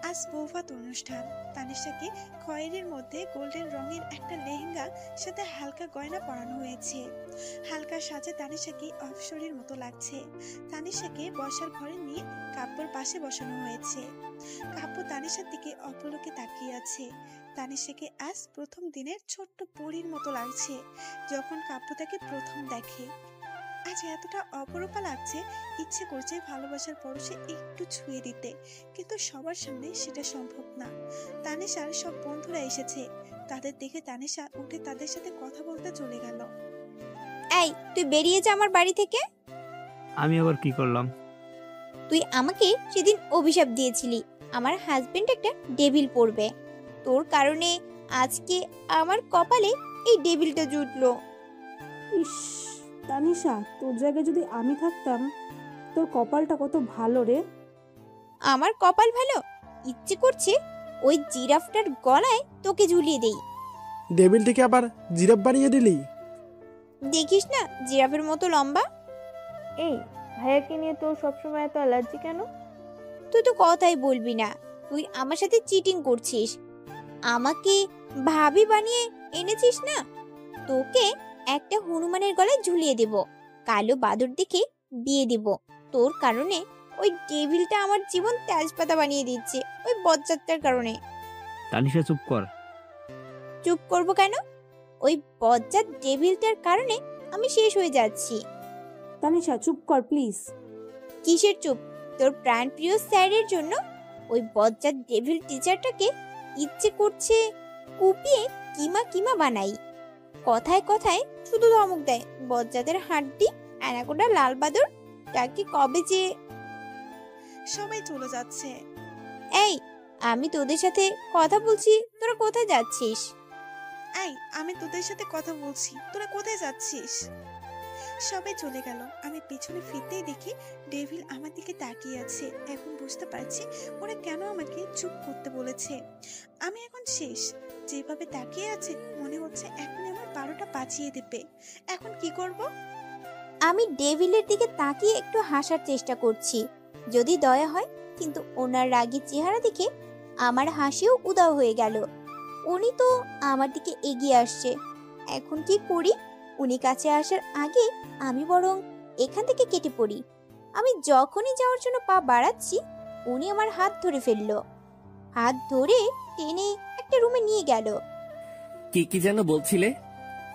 আজ বৌভাত অনুষ্ঠান। তানিশাকে খয়েরির মধ্যে গোল্ডেন রঙের একটা লেহেঙ্গা সাথে হালকা গয়না পরানো হয়েছে। হালকা সাজে তানিশাকে অপসরীর মতো লাগছে। তানিশাকে বসার ঘরে নিয়ে কাব্যর পাশে বসানো হয়েছে। কাব্য তানিশার দিকে অপলকে তাকিয়ে আছে। তানিশাকে আজ প্রথম দিনের ছোট্ট পরীর মতো লাগছে যখন কাব্য তাকে প্রথম দেখে। আজ এতটা অপরূপা লাগছে, ইচ্ছে করছে ভালোবাসার পরশে একটু ছুঁয়ে দিতে, কিন্তু সবার সামনে সেটা সম্ভব না। তানিশার সব বন্ধুরা এসেছে, তাদের দেখে তানিশা উঠে তাদের সাথে কথা বলতে চলে গেল। এই, তুই বেরিয়ে যা আমার বাড়ি থেকে। আমি আবার কি করলাম? তুই আমাকে সেদিন অভিশাপ দিয়েছিলি আমার হাজবেন্ড একটা ডেভিল পড়বে। তোর কারণে আজকে আমার কপালে এই ডেভিলটা জুটলো। ইস তানিশা, তোর জায়গায় যদি আমি থাকতাম, তোর কপালটা কত ভালো রে। আমার কপাল ভালো? ইচ্ছে করছে ওই জিরাফটার গলায় তোকে ঝুলিয়ে দেই। ডেভিলটিকে আবার জিরাফ বানিয়ে দিলি? দেখিস না জিরাফের মতো লম্বা। এই ভাইয়াকে নিয়ে তোর সবসময় এত অ্যালার্জি কেন? তুই তো কথাই বলবি না, তুই আমার সাথে চিটিং করছিস। আমাকে ভাবি বানিয়ে এনেছিস না, তোকে একটা হনুমানের গলায় ঝুলিয়ে দেব, কালো বাদর দেখে বিয়ে দেব। তোর কারণে ওই ডেভিলটা আমার জীবন তেজপাতা বানিয়ে দিচ্ছে, ওই বজ্জাতটার কারণে। তানিশা চুপ কর। চুপ করব কেন? ওই বজ্জাত ডেভিলটার কারণে আমি শেষ হয়ে যাচ্ছি। তানিশা চুপ কর প্লিজ। কিসের চুপ? তোর প্রাণপ্রিয় স্যারের জন্য ওই বজ্জাত ডেভিল টিচারটাকে ইচ্ছে করছে কুপিয়ে কিমা কিমা বানাই। কথায় কথায় শুধু ধমক দেয়, বজ্জাতের হাড্ডি, অ্যানাকোন্ডা, লাল বাদর, তাকে কবে যে। সবাই চলে যাচ্ছে। এই, আমি তোদের সাথে কথা বলছি, তোরা কোথায় যাচ্ছিস? এই, আমি তোদের সাথে কথা বলছি, তোরা কোথায় যাচ্ছিস? সবাই চলে গেল। আমি পেছনে ফিরতেই দেখি ডেভিল আমার দিকে তাকিয়ে আছে। এখন বুঝতে পারছি ওরা কেন আমাকে চুপ করতে বলেছে। আমি এখন শেষ। যেভাবে তাকিয়ে আছে মনে হচ্ছে এখন আমার 12টা বাজিয়ে দেবে। এখন কি করব? আমি ডেভিলের দিকে তাকিয়ে একটু হাসার চেষ্টা করছি, যদি দয়া হয়, কিন্তু ওনার রাগী চেহারা দেখে আমার হাসিও উদাও হয়ে গেল। উনি তো আমার দিকে এগিয়ে আসছে, এখন কি করি? উনি কাছে আসার আগে আমি বরং এখান থেকে কেটে পড়ি। আমি যখনই যাওয়ার জন্য পা বাড়াচ্ছি, উনি আমার হাত ধরে ফেললো। হাত ধরে টেনে একটা রুমে নিয়ে গেল। কি কি যেন বলছিলে?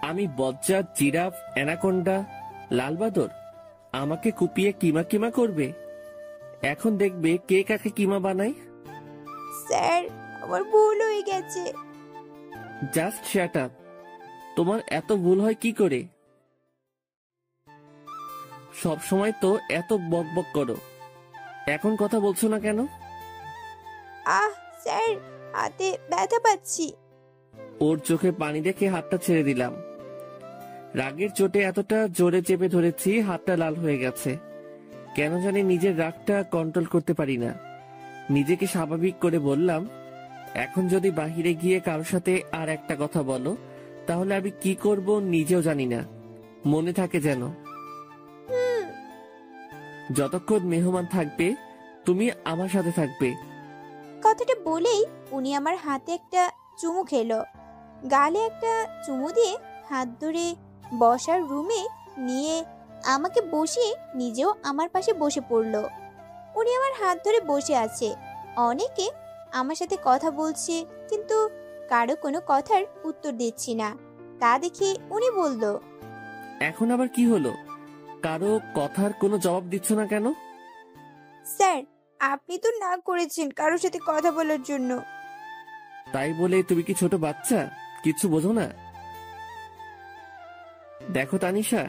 আমি বজ্জাত, জিরাফ, অ্যানাকোন্ডা, লাল বাদর? আমাকে কুপিয়ে কিমা কিমা করবে? এখন দেখবে কে কাকে কিমা বানায়। স্যার, আমার ভুল হয়ে গেছে। Just shut up. তোমার এত ভুল হয় কি করে? সব সময় তো এত বকবক করো, এখন কথা বলছো না কেন? স্যার, হাতে ব্যথা পাচ্ছি। ওর চোখে পানি দেখে হাতটা ছেড়ে দিলাম। রাগের চোটে এতটা জোরে চেপে ধরেছি, হাতটা লাল হয়ে গেছে। কেন জানি নিজের রাগটা কন্ট্রোল করতে পারি না। নিজেকে স্বাভাবিক করে বললাম, এখন যদি বাহিরে গিয়ে কারোর সাথে আর একটা কথা বলো, তাহলে আমি কি করব নিজেও জানি না। মনে থাকে যেন। যতক্ষণ মেহমান থাকবে তুমি আমার সাথে থাকবে। কথাটা বলেই উনি আমার হাতে একটা চুমু খেলো। গালে একটা চুমু দিয়ে হাত ধরে বসার রুমে নিয়ে আমাকে বসিয়ে নিজেও আমার পাশে বসে পড়লো। উনি আমার হাত ধরে বসে আছে। অনেকে আমার সাথে কথা বলছে, কিন্তু কারো কোনো কথার উত্তর দিচ্ছি না। তা দেখে উনি বলল, এখন আবার কি হলো? কারো কথার কোনো জবাব দিচ্ছ না কেন? স্যার, আপনি তো না করেছেন কারোর সাথে কথা বলার জন্য। তাই বলে তুমি কি ছোট বাচ্চা, কিছু বোঝো না? দেখো তানিশা,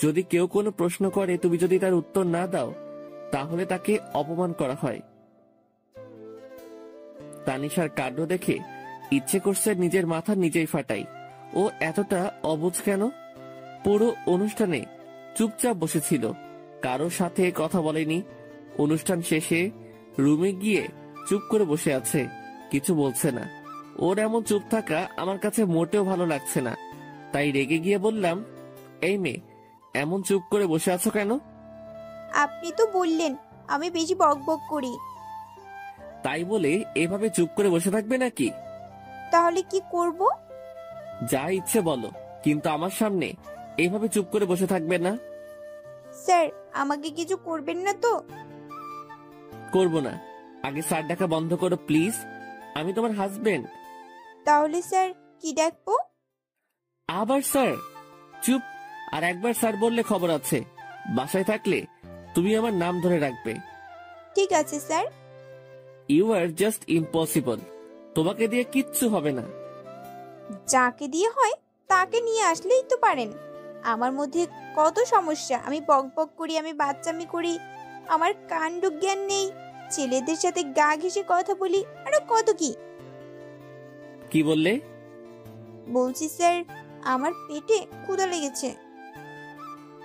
যদি কেউ কোনো প্রশ্ন করে তুমি যদি তার উত্তর না দাও, তাহলে তাকে অপমান করা হয়। তানিশার কাণ্ড দেখে ইচ্ছে করছে নিজের মাথা নিজেই ফাটাই। ও এতটা অবুঝ কেন? পুরো অনুষ্ঠানে চুপচাপ বসেছিল, কারোর সাথে কথা বলেনি। অনুষ্ঠান শেষে রুমে গিয়ে চুপ করে বসে আছে, কিছু বলছে না। ওর এমন চুপ থাকা আমার কাছে মোটেও ভালো লাগছে না। তাই রেগে গিয়ে বললাম, এই মেয়ে, এমন চুপ করে বসে আছো কেন? আপনি তো বললেন আমি বেশি বকবক করি। তাই বলে এভাবে চুপ করে বসে থাকবে নাকি? তাহলে কি করব? যা ইচ্ছে বলো, কিন্তু আমার সামনে এভাবে চুপ করে বসে থাকবে না। স্যার, আমাকে কিছু করবেন না তো? করব না। আগে স্যার ডাকা বন্ধ করো প্লিজ, আমি তোমার হাজবেন্ড। তাহলে স্যার কি ডাকবো? আবার স্যার? চুপ। আর একবার স্যার বললে খবর আছে। বাসায় থাকলে তুমি আমার নাম ধরে রাখবে। ঠিক আছে sir. You are just impossible. তোমাকে দিয়ে কিচ্ছু হবে না। যাকে দিয়ে হয় তাকে নিয়ে আসলেই তো পারেন। আমার মধ্যে কত সমস্যা, আমি বকবক করি, আমি বাচ্চামি করি, আমার কাণ্ড জ্ঞান নেই, ছেলেদের সাথে গা ঘেঁষে কথা বলি, আরো কত কি। কি বললে? বলছি স্যার, আমার পেটে ক্ষুধা লেগেছে।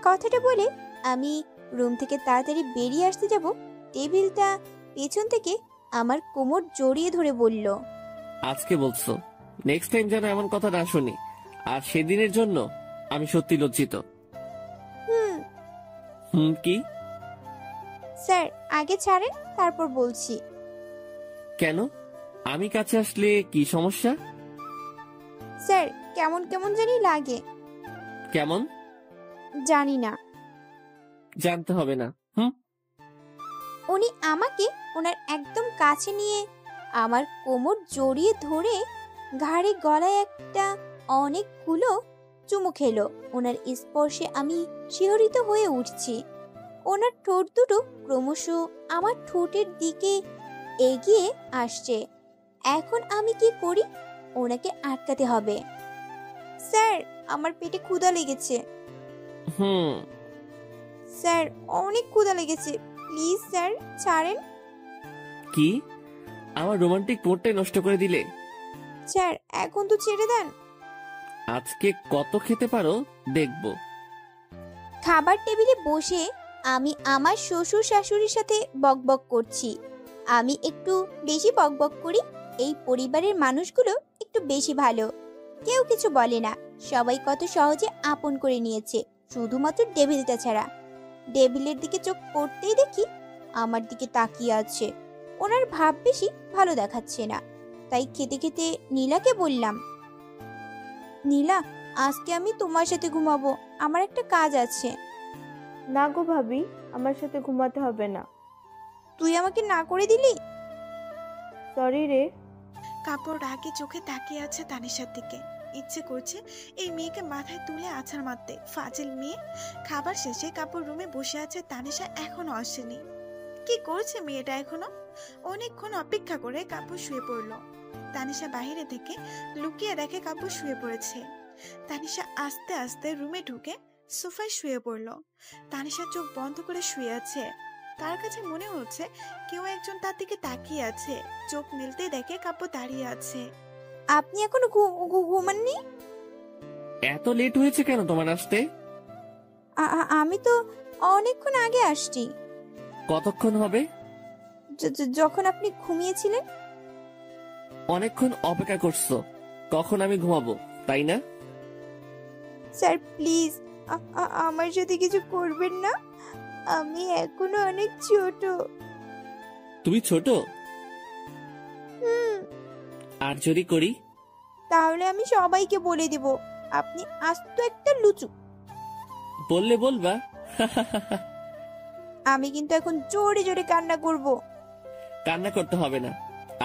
কথাটা বলে আমি রুম থেকে তাড়াতাড়ি বেরিয়ে আসতে যাব, টেবিলটা পেছন থেকে আমার কোমর জড়িয়ে ধরে বলল, আজকে বলছো, নেক্সট টাইম যেন এমন কথা না শুনি। আর সেদিনের জন্য আমি সত্যি লজ্জিত। কি? স্যার, আগে ছাড়েন, তারপর বলছি। কেন? আমি কাছে আসলে কি সমস্যা? স্যার, কেমন কেমন জানি লাগে। কেমন? জানি না। জানতে হবে না। উনি আমাকে ওনার একদম কাছে নিয়ে আমার কোমর জড়িয়ে ধরে ঘাড়ে গলায় একটা অনেকগুলো চুমু খেলো। ওনার স্পর্শে আমি শিহরিত হয়ে উঠছি। ওনার ঠোঁট দুটো ক্রমশ আমার ঠোঁটের দিকে এগিয়ে আসছে। এখন আমি কি করি? ওনাকে আটকাতে হবে। স্যার, আমার পেটে ক্ষুধা লেগেছে। হুম। স্যার, অনেক ক্ষুধা লেগেছে, প্লিজ স্যার ছাড়েন। কি? আমার রোমান্টিক মুডটাই নষ্ট করে দিলে। স্যার, এখন তো ছেড়ে দেন। আজকে কত খেতে পারো দেখবো। খাবার টেবিলে বসে আমি আমার শ্বশুর শাশুড়ির সাথে বকবক করছি। আমি একটু বেশি বকবক করি। এই পরিবারের মানুষগুলো একটু বেশি ভালো, কেউ কিছু বলে না। সবাই কত সহজে আপন করে নিয়েছে, শুধুমাত্র ডেভিলটা ছাড়া। ডেভিলের দিকে চোখ পড়তেই দেখি আমার দিকে তাকিয়ে আছে। ওনার ভাব বেশি ভালো দেখাচ্ছে না, তাই খেতে খেতে নীলাকে বললাম, নীলা, আজকে আমি তোমার সাথে ঘুমাবো, আমার একটা কাজ আছে। না গো ভাবি, আমার সাথে ঘুমাতে হবে না। তুই আমাকে না করে দিলি? সরি রে। কাপড় রাগে চোখে তাকিয়ে আছে তানিশার দিকে। ইচ্ছে করছে এই মেয়েকে মাথায় তুলে আছাড় মারতে। ফাজিল মেয়ে। খাবার শেষে কাপড় রুমে বসে আছে তানিশা, এখনো আসেনি। কি করছে মেয়েটা এখনো? অনেকক্ষণ অপেক্ষা করে কাপড় শুয়ে পড়লো। তানিশা বাহিরে থেকে লুকিয়ে দেখে কাপড় শুয়ে পড়েছে। তানিশা আস্তে আস্তে রুমে ঢুকে সোফায় শুয়ে পড়লো। তানিশা চোখ বন্ধ করে শুয়ে আছে। তার কাছে মনে হচ্ছে কেউ একজন তার দিকে তাকিয়ে আছে। চোখ মেলতে দেখে কাপড় দাঁড়িয়ে আছে। আপনি এখনো ঘুমাননি? এত লেট হয়েছে কেন তোমার আসতে? আমি তো অনেকক্ষণ আগে আসছি। কতক্ষণ হবে? যখন আপনি ঘুমিয়েছিলেন। অনেকক্ষণ অপেক্ষা করছো, কখন আমি ঘুমাবো, তাই না? স্যার প্লিজ, আমার সাথে কিছু করবেন না। আমি এখনো অনেক ছোট। তুমি ছোট? আর যদি করি? তাহলে আমি সবাইকে বলে দেব আপনি আস্ত একটা লুচু। বললে বলবা। আমি কিন্তু এখন জোরে জোরে কান্না করব। কান্না করতে হবে না,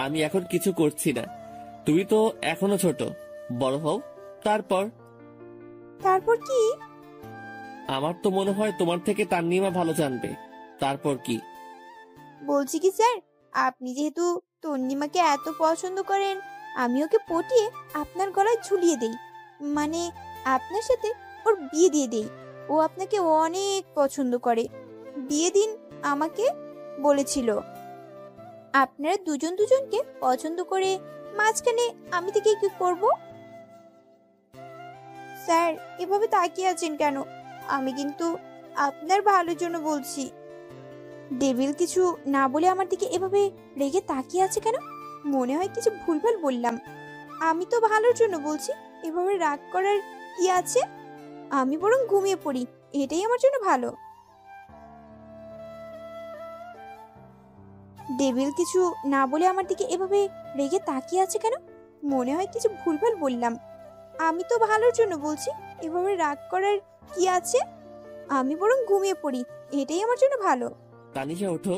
আমি এখন কিছু করছি না। তুমি তো এখনো ছোট, বড় হও, তারপর। তারপর কি? আমার তো মনে হয় তোমার থেকে তান্নিমা ভালো জানবে। তারপর কি? বলছি কি স্যার, আপনি যেহেতু তন্নিমাকে এত পছন্দ করেন, আমি ওকে পটিয়ে আপনার গলায় ঝুলিয়ে দেই। মানে আপনার সাথে ওর বিয়ে দিয়ে দেই। ও আপনাকে অনেক পছন্দ করে। বিয়ে দিন আমাকে বলেছিল। আপনারা দুজন দুজনকে পছন্দ করে মাঝখানে আমি থেকে কি করব? স্যার, এভাবে তাকিয়ে আছেন কেন? আমি কিন্তু আপনার ভালোর জন্য বলছি। ডেভিল কিছু না বলে আমার দিকে এভাবে রেগে তাকিয়ে আছে কেন? মনে হয় কিছু ভুলভাল বললাম। আমি তো ভালোর জন্য বলছি, এভাবে রাগ করার কি আছে? আমি বরং ঘুমিয়ে পড়ি, এটাই আমার জন্য ভালো। ডেভিল কিছু না বলে আমার দিকে এভাবে রেগে তাকিয়ে আছে কেন? মনে হয় কিছু ভুলভাল বললাম। আমি তো ভালোর জন্য বলছি, এভাবে রাগ করার কি আছে? আমি বরং ঘুমিয়ে পড়ি, এটাই আমার জন্য ভালো। তানিশা ওঠো।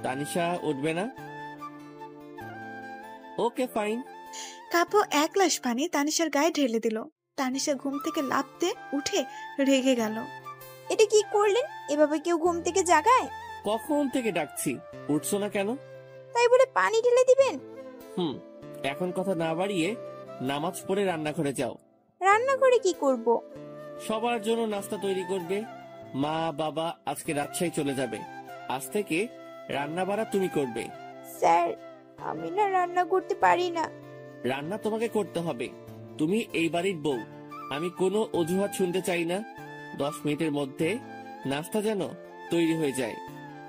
তানিশা উঠবে না? Okay fine. কাপড় এক গ্লাস পানি তানিশার গায়ে ঢেলে দিল। তানিশা ঘুম থেকে লাফতে উঠে রেগে গেল। এটা কি করলেন? এভাবে কেউ ঘুম থেকে জাগায়? কখন থেকে ডাকছি, উঠছো না কেন? তাই বলে পানি ঢেলে দিবেন? এখন কথা না বাড়িয়ে নামাজ পড়ে রান্নাঘরে যাও। রান্নাঘরে কি করব? সবার জন্য নাস্তা তৈরি করবে। মা বাবা আজকে রাজশাহী চলে যাবে, আজ থেকে রান্না বাড়া তুমি করবে। স্যার, আমি না রান্না করতে পারি না। রান্না তোমাকে করতে হবে, তুমি এই বাড়ির বউ। আমি কোনো অজুহাত শুনতে চাই না। 10 মিনিটের মধ্যে নাস্তা যেন তৈরি হয়ে যায়।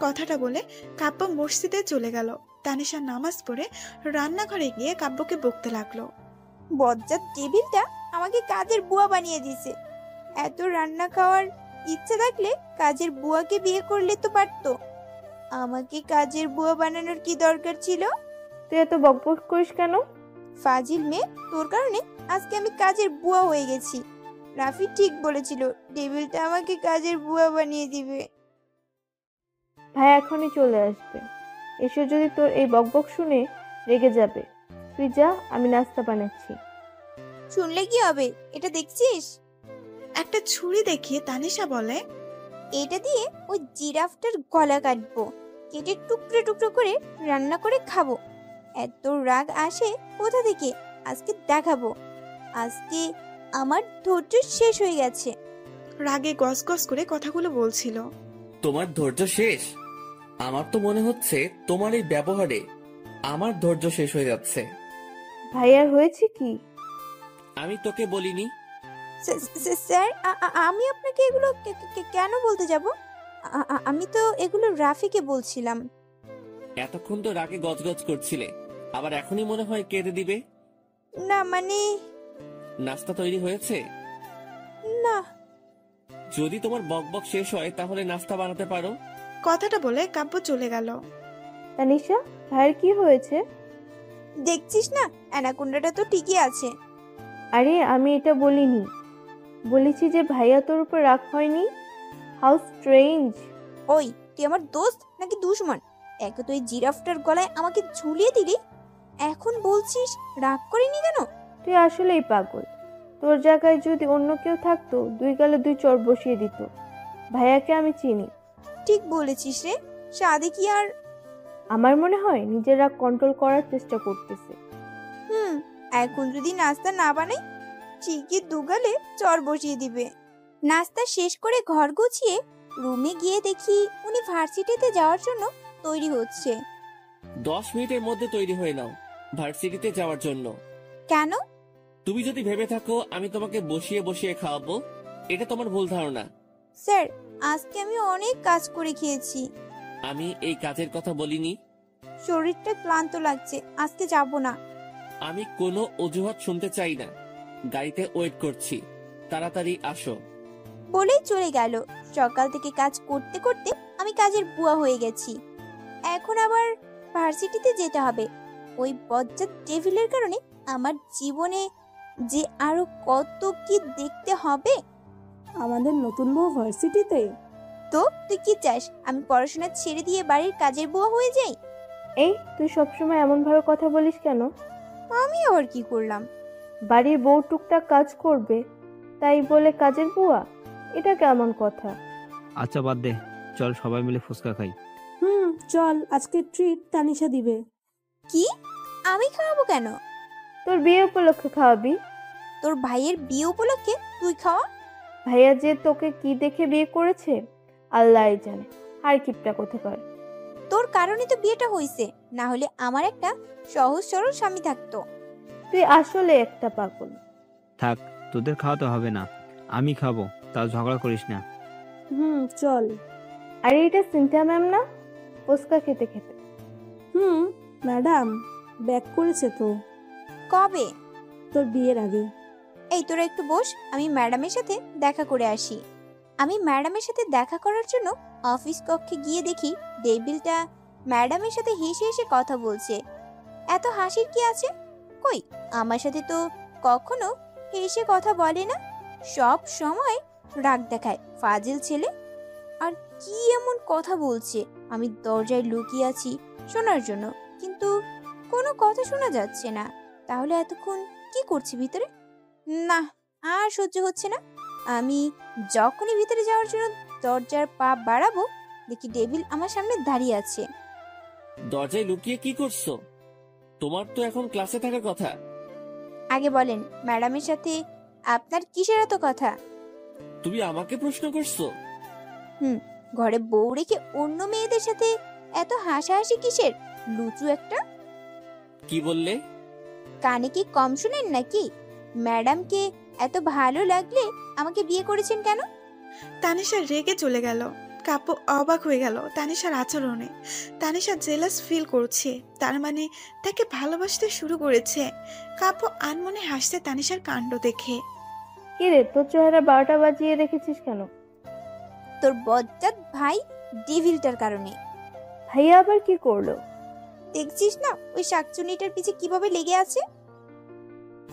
কথাটা বলে কাব্য মসজিদে চলে গেল। তানিশা নামাজ পড়ে রান্নাঘরে গিয়ে কাব্যকে বকতে লাগলো। বজ্জাত টেবিলটা আমাকে কাজের বুয়া বানিয়ে দিয়েছে। এত রান্না খাওয়ার ইচ্ছে থাকলে কাজের বুয়াকে বিয়ে করলে তো পারতো। আমাকে কাজের বুয়া বানানোর কি দরকার ছিল? তুই এত বকবক করিস কেন? ফাজিল মেয়ে, তোর কারণে আজকে আমি কাজের বুয়া হয়ে গেছি। রাফি ঠিক বলেছিল, টেবিলটা আমাকে কাজের বুয়া বানিয়ে দিবে। ভাই এখনই চলে আসবে। এসে যদি তোর এই বকবক শুনে রেগে যাবে। তুই যা, আমি নাস্তা বানাচ্ছি। শুনলে কি হবে? এটা দেখছিস? একটা ছুরি দেখিয়ে তানিশা বলে, এটা দিয়ে ওই জিরাফটার গলা কাটবো, কেটে টুকরো টুকরো করে রান্না করে খাবো। এত রাগ আসে কোথা থেকে? আজকে দেখাবো। আজকে আমার ধৈর্য শেষ হয়ে গেছে। রাগে গসগস করে কথাগুলো বলছিল। তোমার ধৈর্য শেষ? আমার তো মনে হচ্ছে তোমার এই ব্যবহারে আমার ধৈর্য শেষ হয়ে যাচ্ছে। ভাইয়ার হয়েছে কি? আমি তোকে বলিনি? স্যার, আমি আপনাকে এগুলো কেন বলতে যাব? আমি তো এগুলো রাফিকে বলছিলাম। এতক্ষণ তো রাগে গজগজ করছিলে, আবার এখনই মনে হয় কেঁদে দিবে? না মানে নাস্তা তৈরি হয়েছে? না। যদি তোমার বকবক শেষ হয় তাহলে নাস্তা বানাতে পারো। কথাটা বলে কাব্য চলে গেল। তানিশা, ভাইয়ের কি হয়েছে? দেখছিস না, অ্যানাকোন্ডাটা তো ঠিকই আছে। আরে আমি এটা বলিনি, বলেছি যে ভাইয়া তোর উপর রাগ হয়নি। How strange. ওই, তুই আমার দোস্ত নাকি দুশমন? একে তো এই জিরাফটার গলায় আমাকে ঝুলিয়ে দিলি, এখন বলছিস রাগ করিনি কেন? তুই আসলেই পাগল। তোর জায়গায় যদি অন্য কেউ থাকতো, দুই গালে দুই চড় বসিয়ে দিত। ভাইয়াকে আমি চিনি। ঠিক বলেছিস রে। সাদে কি আর? আমার মনে হয় নিজের রাগ কন্ট্রোল করার চেষ্টা করতেছে। এখন যদি নাস্তা না বানাই, ঠিকই দুগালে চর বসিয়ে দিবে। নাস্তা শেষ করে ঘর গুছিয়ে রুমে গিয়ে দেখি উনি ভার্সিটিতে যাওয়ার জন্য তৈরি হচ্ছে। 10 মিনিটের মধ্যে তৈরি হয়ে নাও ভার্সিটিতে যাওয়ার জন্য। কেন? তুমি যদি ভেবে থাকো আমি তোমাকে বসিয়ে বসিয়ে খাওয়াবো, এটা তোমার ভুল ধারণা। স্যার, আজকে আমি অনেক কাজ করে খেয়েছি। আমি এই কাজের কথা বলিনি। শরীরটা ক্লান্ত লাগছে, আজকে যাব না। আমি কোনো অজুহাত শুনতে চাই না। গাড়িতে ওয়েট করছি, তাড়াতাড়ি আসো। বলেই চলে গেল। সকাল থেকে কাজ করতে করতে আমি কাজের বুয়া হয়ে গেছি। এখন আবার ভার্সিটিতে যেতে হবে। ওই বজ্জাত ডেভিলের কারণে আমার জীবনে যে আরো কত কি দেখতে হবে। আমাদের নতুন বউ ভার্সিটিতে? তো তুই কি চাস আমি পড়াশোনা ছেড়ে দিয়ে বাড়ির কাজের বুয়া হয়ে যাই? এই, তুই সবসময় এমন ভাবে কথা বলিস কেন? আমি আবার কি করলাম? বাড়ির বউ টুকটাক কাজ করবে, তাই বলে কাজের বুয়া? এটা কেমন কথা? আচ্ছা বাদ দে, চল সবাই মিলে ফুচকা খাই। চল, আজকে ট্রিট তানিশা দিবে। কি? আমি খাওয়াবো কেন? তোর বিয়ে উপলক্ষে খাওয়াবি। তোর ভাইয়ের বিয়ে উপলক্ষে তুই খাওয়া? ভাইয়া যে তোকে কি দেখে বিয়ে করেছে আল্লাহই জানে। আর কিপটা কোথাকার। তোর কারণে তো বিয়েটা হইছে, না হলে আমার একটা সহজ সরল স্বামী থাকতো। তুই আসলে একটা পাগল। থাক, তোদের খাওয়াতে হবে না, আমি খাবো, তাও ঝগড়া করিস না। চল। আরে এটা সিনথিয়া ম্যাম না? ফুচকা খেতে খেতে। ম্যাডাম ব্যাক করেছে তো। কবে? তোর বিয়ের আগে। এই তোরা একটু বস, আমি ম্যাডামের সাথে দেখা করে আসি। আমি ম্যাডামের সাথে দেখা করার জন্য অফিস কক্ষে গিয়ে দেখি ডেভিলটা ম্যাডামের সাথে হেসে হেসে কথা বলছে। এত হাসির কি আছে? কই, আমার সাথে তো কখনো হেসে কথা বলে না, সব সময় রাগ দেখায় ফাজিল ছেলে। আর কি এমন কথা বলছে? আমি দরজায় লুকিয়ে আছি শোনার জন্য, কিন্তু কোনো কথা শোনা যাচ্ছে না। তাহলে এতক্ষণ কি করছে ভিতরে? না, আর সহ্য হচ্ছে না। আমি যখনই ভিতরে যাওয়ার জন্য দরজার পা বাড়াবো, দেখি ডেভিল আমার সামনে দাঁড়িয়ে আছে। দরজায় লুকিয়ে কি করছো? তোমার তো এখন ক্লাসে থাকার কথা। আগে বলেন, ম্যাডামের সাথে আপনার কিসের এত কথা? তুমি আমাকে প্রশ্ন করছো? ঘরে বউ রেখে অন্য মেয়েদের সাথে এত হাসাহাসি কিসের? লুচু একটা। কি বললে? কানে কি কম শুনেন নাকি? ম্যাডামকে এত ভালো লাগলে আমাকে বিয়ে করেছেন কেন? তানিশা রেগে চলে গেল। কাব্য অবাক হয়ে গেল তানিশার আচরণে। তানিশা জেলাস ফিল করছে, তার মানে তাকে ভালোবাসতে শুরু করেছে। কাব্য আনমনে হাসতে তানিশার কাণ্ড দেখে। কি রে, তোর চেহারা 12টা বাজিয়ে রেখেছিস কেন? তোর বজ্জাত ভাই ডেভিলটার কারণে। ভাইয়া আবার কি করলো? দেখছিস না ওই শাকচুনিটার পিছে কিভাবে লেগে আছে?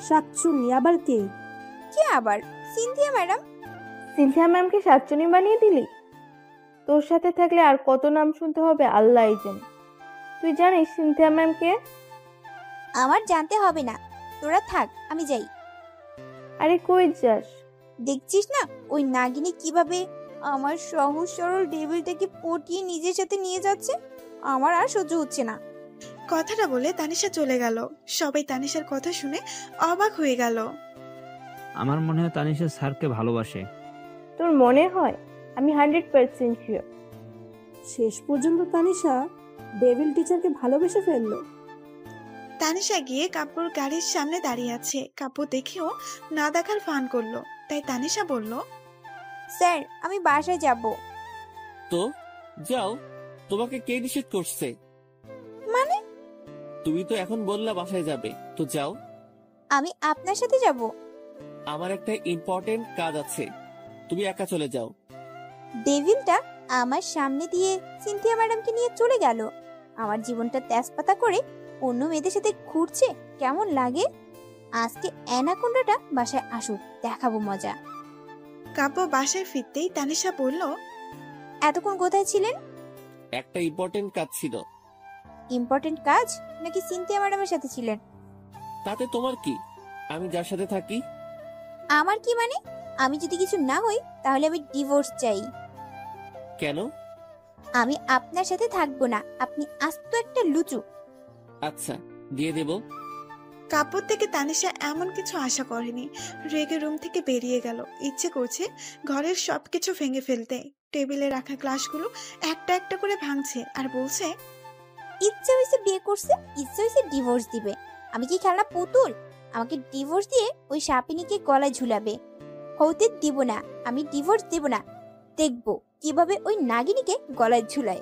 শাকচুনি আবার কে? কে আবার? Cynthia madam. সিনথিয়া ম্যামকে শাকচুনি বানিয়ে দিলি? তোর সাথে থাকলে আর কত নাম শুনতে হবে আল্লাহই জানে। তুই জানিস সিনথিয়া ম্যামকে? আমার জানতে হবে না, তোরা থাক, আমি যাই। আরে কই যাস? দেখছিস না ওই নাগিনী কিভাবে আমার সহজ সরল ডেভিলটাকে পটিয়ে নিজের সাথে নিয়ে যাচ্ছে? আমার আর সহ্য হচ্ছে না। কথাটা বলে তানিশা চলে গেল। সবাই তানিশার কথা শুনে অবাক হয়ে গেল। আমার মনে হয় তানিশা স্যারকে ভালোবাসে। তোর মনে হয়? আমি 100% শিওর। শেষ পর্যন্ত তানিশা ডেভিল টিচারকে ভালোবেসে ফেললো। তানিশা গিয়ে কাব্যর গাড়ির সামনে দাঁড়িয়ে আছে। কাব্য দেখেও না দেখার ফান করলো। তাই তানিশা বলল, স্যার আমি বাসায় যাব। তো যাও, তোমাকে কে নিষেধ করছে? মানে? তুমি তো এখন বললা বাসায় যাবে, তো যাও। আমি আপনার সাথে যাব? আমার একটা ইম্পর্টেন্ট কাজ আছে, তুমি একা চলে যাও। ডেভিলটা আমার সামনে দিয়ে সিনথিয়া ম্যাডামকে নিয়ে চলে গেল। আমার জীবনটা তেজপাতা করে অন্য মেয়েদের সাথে ঘুরছে, কেমন লাগে? আজকে অ্যানাকোন্ডাটা বাসায় আসুক, দেখাবো মজা। কাব্য বাসায় ফিরতেই তানিশা বলল, এতক্ষণ কোথায় ছিলেন? একটা ইম্পর্টেন্ট কাজ ছিল। ইম্পর্টেন্ট কাজ নাকি সিনথিয়া ম্যাডামের সাথে ছিলেন? তাতে তোমার কি? আমি যার সাথে থাকি। আমার কি মানে? আমি যদি কিছু না হই তাহলে আমি ডিভোর্স চাই। কেন? আমি আপনার সাথে থাকবো না, আপনি আস্ত একটা লুচু। আচ্ছা, দিয়ে দেব। কাব্যর থেকে তানিশা এমন কিছু আশা করেনি। রেগে রুম থেকে বেরিয়ে গেল। ইচ্ছে করছে ঘরের সবকিছু ভেঙে ফেলতে। টেবিলে রাখা গ্লাসগুলো একটা একটা করে ভাঙছে আর বলছে, ইচ্ছে হয়েছে বিয়ে করছে, ইচ্ছে হয়েছে ডিভোর্স দিবে। আমি কি খেলনা পুতুল? আমাকে ডিভোর্স দিয়ে ওই সাপিনীকে গলায় ঝুলাবে। হতে দিব না, আমি ডিভোর্স দেব না। দেখবো কিভাবে ওই নাগিনীকে গলায় ঝুলায়।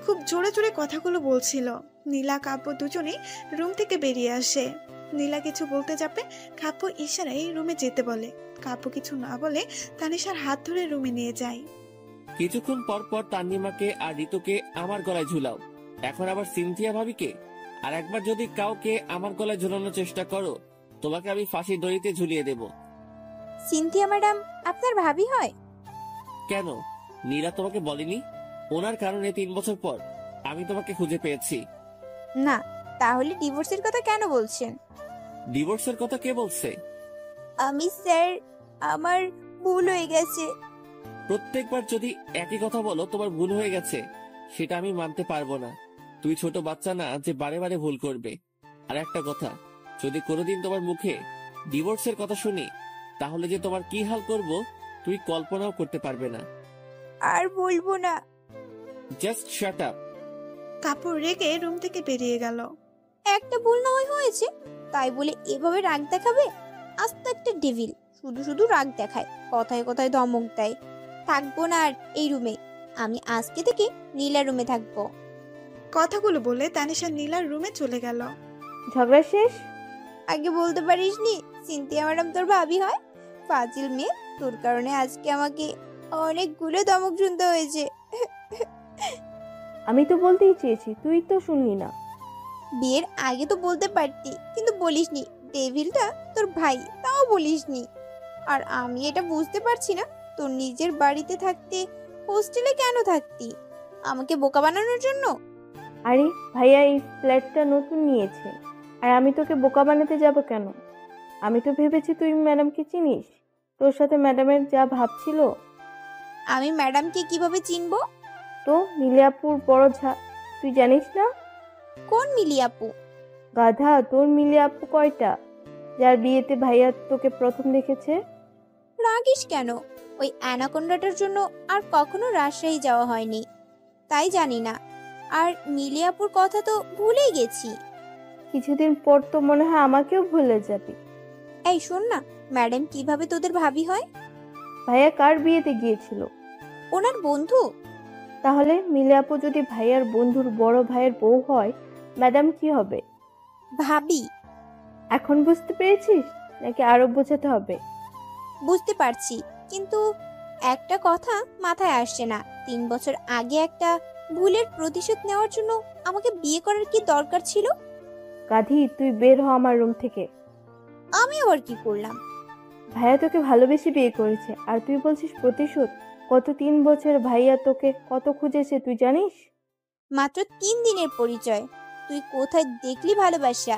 খুব জোরে জোরে কথাগুলো বলছিল। নীলা কাব্য দুজনেই রুম থেকে বেরিয়ে আসে। নীলা কিছু বলতে যাবে, কাব্য ইশারায় রুমে যেতে বলে। কাব্য কিছু না বলে তানিশার হাত ধরে রুমে নিয়ে যায়। কিছুক্ষণ পর পর তান্নিমাকে আর ঋতুকে আমার গলায় ঝুলাও, এখন আবার সিনথিয়া ভাবিকে। আর একবার যদি কাউকে আমার গলায় ঝুলানোর চেষ্টা করো, তোমাকে আমি ফাঁসি দড়িতে ঝুলিয়ে দেব। সিনথিয়া ম্যাডাম আপনার ভাবি হয়? কেন, নীলা তোমাকে বলেনি? ওনার কারণে 3 বছর পর আমি তোমাকে খুঁজে পেয়েছি। না, তাহলে ডিভোর্সের কথা কেন বলছেন? ডিভোর্সের কথা কে বলছে? আমি স্যার, আমার ভুল হয়ে গেছে। প্রত্যেকবার যদি একই কথা বলো তোমার ভুল হয়ে গেছে, সেটা আমি মানতে পারবো না। তুমি ছোট বাচ্চা না যে বারে বারে ভুল করবে। আর একটা কথা, যদি কোনোদিন তোমার মুখে ডিভোর্সের কথা শুনি, তাহলে যে তোমার কি হাল করব তুমি কল্পনাও করতে পারবে না। আর বলবো না। Just shut up. কাপড় রেগে রুম থেকে বেরিয়ে গেল। একটা ভুল না হয়েছে তাই বলে এভাবে রাগ দেখাবে? আস্ত একটা ডেভিল, শুধু শুধু রাগ দেখায়, কথায় কথায় ধমক দেয়। থাকবো না আর এই রুমে। আমি আজকে থেকে নীলার রুমে থাকবো। কথাগুলো বলে তানিশা নীলার রুমে চলে গেল। ঝগড়া শেষ? আগে বলতে পারিসনি সিনথিয়া ম্যাডাম তোর ভাবি হয়? ফাজিল মেয়ে, তোর কারণে আজকে আমাকে অনেকগুলো ধমক শুনতে হয়েছে। আমি তো বলতেই চেয়েছি, তুই তো শুনলি না। বিয়ের আগে তো বলতে পারতি, কিন্তু বলিসনি ডেভিলটা তোর ভাই, তাও বলিসনি। আর আমি এটা বুঝতে পারছি না, তোর নিজের বাড়িতে থাকতে হোস্টেলে কেন থাকতি? আমাকে বোকা বানানোর জন্য? আরে ভাইয়া এই ফ্ল্যাটটা নতুন নিয়েছে, আর আমি তোকে বোকা বানাতে যাব কেন? আমি তো ভেবেছি তুই ম্যাডামকে চিনিস, তোর সাথে ম্যাডামের যা ভাবছিল। আমি ম্যাডামকে কিভাবে চিনবো? তো মিলিয়াপুর বড় তুই জানিস না? কোন মিলি আপু? গাধা, তোর মিলিয়াপু কয়টা, যার বিয়েতে ভাইয়া তোকে প্রথম দেখেছে? রাগিস কেন? ওই অ্যানাকোন্ডাটার জন্য আর কখনো রাজশাহী যাওয়া হয়নি, তাই জানি না। আর মিলি আপুর কথা তো ভুলেই গেছি। কিছুদিন পর তো মনে হয় আমাকেও ভুলে যাবি। এই শোন না, ম্যাডাম কিভাবে তোদের ভাবি হয়? ভাইয়া কার বিয়েতে গিয়েছিল? ওনার বন্ধু। তাহলে মিলিয়াপু যদি ভাইয়ার বন্ধুর বড় ভাইয়ের বউ হয়, ম্যাডাম কি হবে? ভাবি। এখন বুঝতে পেরেছিস নাকি আরো বোঝাতে হবে? বুঝতে পারছি, কিন্তু একটা কথা মাথায় আসছে না। 3 বছর আগে একটা ভুলের প্রতিশোধ নেওয়ার জন্য আমাকে বিয়ে করার কি দরকার ছিল? গাধি, তুই বের হ আমার রুম থেকে। আমি আবার কি করলাম? ভাইয়া তোকে ভালোবেসে বিয়ে করেছে, আর তুই বলছিস প্রতিশোধ? গত 3 বছর ভাইয়া তোকে কত খুঁজেছে তুই জানিস? মাত্র 3 দিনের পরিচয়, তুই কোথায় দেখলি ভালোবাসা?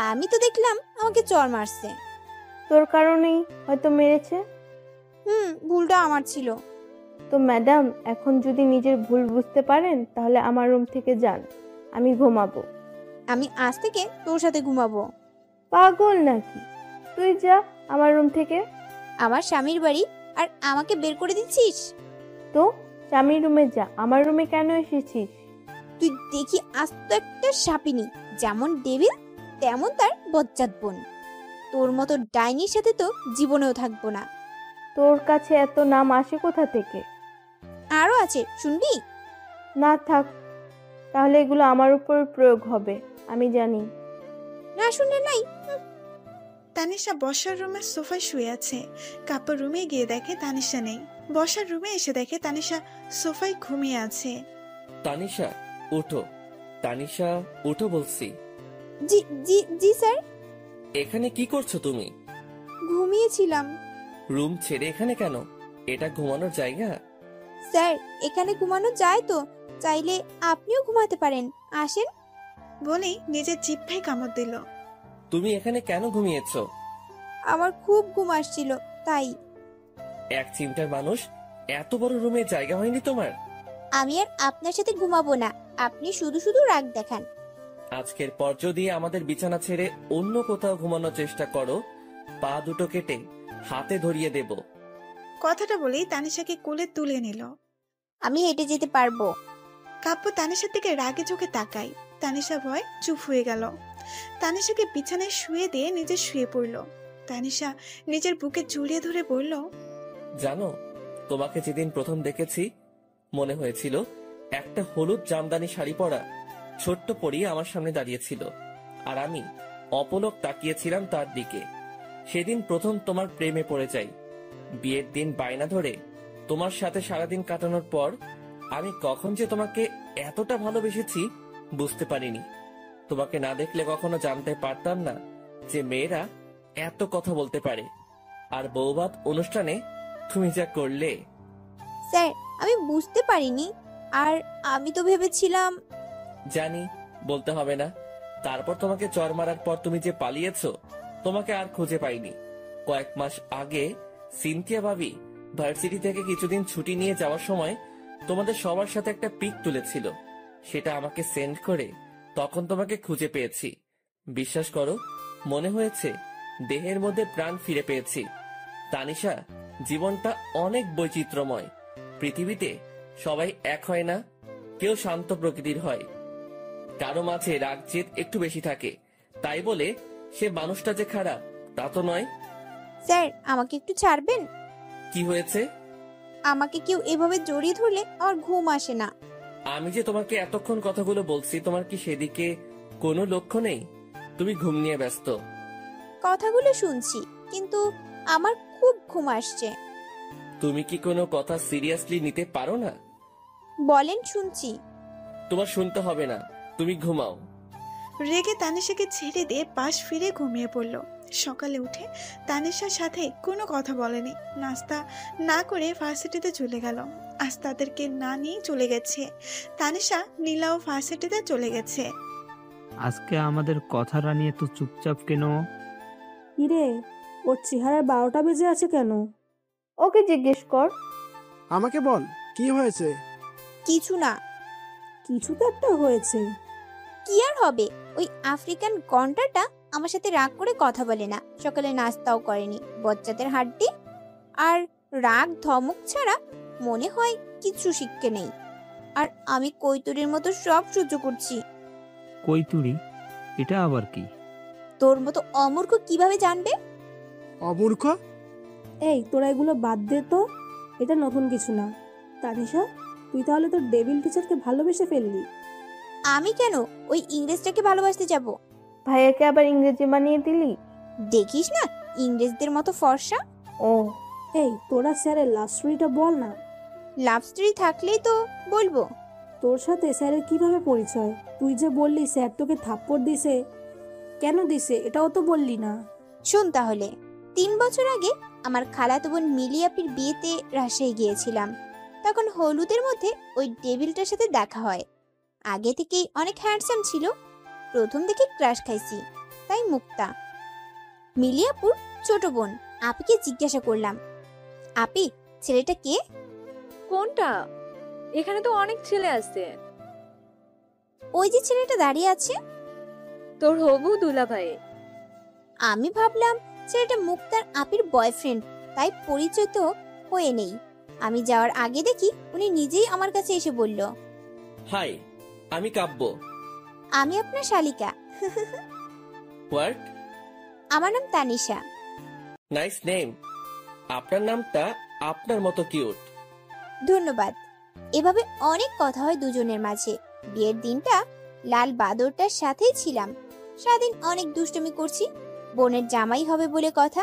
আমি তো দেখলাম আমাকে চড় মারছে। তোর কারণেই হয়তো মেরেছে। ভুলটা আমার ছিল। তো ম্যাডাম, এখন যদি নিজের ভুল বুঝতে পারেন তাহলে আমার রুম থেকে যান, আমি ঘুমাবো। আমি আজ থেকে তোর সাথে ঘুমাবো। পাগল নাকি? তুই যা আমার রুম থেকে। আমার স্বামীর বাড়ি আর আমাকে বের করে দিচ্ছিস? তো স্বামীর রুমে যা, আমার রুমে কেন এসেছিস? তুই দেখি আস্ত একটা সাপিনী, যেমন ডেভিল তেমন তার বজ্জাত বোন। তোর মতো ডাইনির সাথে তো জীবনেও থাকবো না। তোর কাছে এত নাম আসে কোথা থেকে? আরো আছে, শুনবি? না থাক, তাহলে এগুলো আমার উপর প্রয়োগ হবে, আমি জানি। না শুনে নাই। তানিশা বসার রুমে সোফায় শুয়ে আছে। কাপড় রুমে গিয়ে দেখে তানিশা নেই। বসার রুমে এসে দেখে তানিশা সোফায় ঘুমিয়ে আছে। তানিশা উঠো, তানিশা উঠো বলছি। জি জি জি স্যার। এখানে কি করছো তুমি? ঘুমিয়েছিলাম। রুম ছেড়ে এখানে কেন? এটা ঘুমানোর জায়গা? স্যার এখানে ঘুমানো যায় তো, চাইলে আপনিও ঘুমাতে পারেন, আসেন। বলেই নিজের জিহ্বায় কামড় দিল। তুমি এখানে কেন ঘুমিয়েছো? আমার খুব ঘুম আসছিল তাই। এক চিন্তার মানুষ, এত বড় রুমে জায়গা হয়নি তোমার? আমি আর আপনার সাথে ঘুমাবো না, আপনি শুধু শুধু রাগ দেখান। আজকের পর যদি আমাদের বিছানা ছেড়ে অন্য কোথাও ঘুমানোর চেষ্টা করো, পা দুটো কেটে হাতে ধরিয়ে দেব। কথাটা বলেই তানিশাকে কোলে তুলে নিল। আমি হেঁটে যেতে পারবো। কাব্য তানিশার দিকে রাগে চোখে তাকায়। তানিশা ভয় চুপ হয়ে গেল। তানিশাকে বিছানায় শুয়ে দিয়ে নিজে শুয়ে পড়ল। তানিশা নিজের বুকে জড়িয়ে ধরে বলল, জানো, তোমাকে যেদিন প্রথম দেখেছি মনে হয়েছিল একটা হলুদ জামদানি শাড়ি পরা ছোট্ট পরি আমার সামনে দাঁড়িয়েছিল, আর আমি অপলক তাকিয়েছিলাম তার দিকে। সেদিন প্রথম তোমার প্রেমে পড়ে যাই। বিয়ের দিন বায়না ধরে তোমার সাথে সারাদিন কাটানোর পর আমি কখন যে তোমাকে এতটা ভালোবেসেছি বুঝতে পারিনি। তোমাকে না দেখলে কখনো জানতে পারতাম না যে মেয়েরা এত কথা বলতে পারে। আর বৌভাত অনুষ্ঠানে তুমি যা করলে। স্যার আমি বুঝতে পারিনি, আর আমি তো ভেবেছিলাম। জানি, বলতে হবে না। তারপর তোমাকে চর মারার পর তুমি যে পালিয়েছো, তোমাকে আর খুঁজে পাইনি। কয়েক মাস আগে সিনথিয়া ভাবি ভার্সিটি থেকে কিছুদিন ছুটি নিয়ে যাওয়ার সময় তোমাদের সবার সাথে একটা পিক তুলেছিল, সেটা আমাকে সেন্ড করে তখন তোমাকে খুঁজে পেয়েছি। বিশ্বাস করো, মনে হয়েছে দেহের মধ্যে প্রাণ ফিরে পেয়েছি। তানিশা, জীবনটা অনেক বৈচিত্র্যময়। পৃথিবীতে সবাই এক হয় না, কেউ শান্ত প্রকৃতির হয়, কারো মাঝে রাগ জেদ একটু বেশি থাকে। তাই বলে সে মানুষটা যে খারাপ তা তো নয়। স্যার আমাকে একটু ছাড়বেন? কি হয়েছে? আমাকে কেউ এভাবে জড়িয়ে ধরলে আমার ঘুম আসে না। আমি যে তোমাকে এতক্ষণ কথাগুলো বলছি, তোমার কি সেদিকে কোনো লক্ষ্য নেই? তুমি ঘুম নিয়ে ব্যস্ত। কথাগুলো শুনছি, কিন্তু আমার খুব ঘুম আসছে। তুমি কি কোনো কথা সিরিয়াসলি নিতে পারো না? বলেন, শুনছি। তোমার শুনতে হবে না, তুমি ঘুমাও। রেগে তানিশাকে ছেড়ে দিয়ে পাশ ফিরে ঘুমিয়ে পড়ল। সকালে উঠে তানিশার সাথে কোনো কথা বলেনি। নাস্তা না করে ভার্সিটিতে চলে গেল। আজ তাদেরকে না নিয়ে চলে গেছে। তানিশা নীলাও ভার্সিটিতে চলে গেছে। আজকে আমাদের কথাটা নিয়ে তো চুপচাপ কেন? কিরে, ওর চেহারার 12টা বেজে আছে কেন? ওকে জিজ্ঞেস কর। আমাকে বল, কি হয়েছে? কিছু না। কিছু তো একটা হয়েছে। কি আর হবে, ওই আফ্রিকান গন্ডারটা আমার সাথে রাগ করে কথা বলে না, সকালে নাস্তাও করেনি, বজ্জাতের হাড্ডি। আর রাগ ধমক ছাড়া মনে হয় কিছু শিখতে নেই। আর আমি কৈতুরীর মতো সব সহ্য করছি। কৈতুরি? এটা আবার কি? তোর মতো অমূর্খ কিভাবে জানবে? অমূর্খ? এই তোরা এগুলো বাদ দে তো, এটা নতুন কিছু না। তানিশা, তুই তাহলে তোর ডেভিল টিচারকে ভালোবেসে ফেললি? আমি কেন ওই ইংরেজটাকে ভালোবাসতে যাব? ভাইয়াকে আবার ইংরেজি বানিয়ে দিলি? দেখিস না ইংরেজদের মতো ফর্সা। ও, এই তোরা স্যারের লাভ স্টোরিটা বল না। লাভ স্টোরি থাকলেই তো বলবো। তোর সাথে স্যারের কিভাবে পরিচয়? তুই যে বললি স্যার তোকে থাপ্পড় দিছে, কেন দিছে এটাও তো বললি না। শোন তাহলে, 3 বছর আগে আমার খালাতো বোন মিলিয়াপির বিয়েতে রাজশাহী গিয়েছিলাম। তখন হলুদের মধ্যে ওই ডেভিলটার সাথে দেখা হয়। আগে থেকেই অনেক হ্যান্ডসাম ছিল, প্রথম দেখে ক্রাশ খাইছি, তাই মুক্তা। মিলিয়াপুর ছোট বোন আপিকে জিজ্ঞাসা করলাম, আপি ছেলেটা কে? কোনটা? এখানে তো অনেক ছেলে আছে। ওই যে ছেলেটা দাঁড়িয়ে আছে। তোর হবু দুলাভাই। আমি ভাবলাম ছেলেটা মুক্তার আপির বয়ফ্রেন্ড, তাই পরিচয় তো হয়ে নেই। আমি যাওয়ার আগে দেখি উনি নিজেই আমার কাছে এসে বলল, হাই, আমি কাব্য। আমি আপনার শালিকা। হোয়াট? আমার নাম তানিশা। Nice name. আপনার নামটা আপনার মতো কিউট। ধন্যবাদ। এভাবে অনেক কথা হয় দুজনের মাঝে। বিয়ের দিনটা লাল বাদরটার সাথেই ছিলাম। সারাদিন অনেক দুষ্টুমি করছি, বোনের জামাই হবে বলে কথা।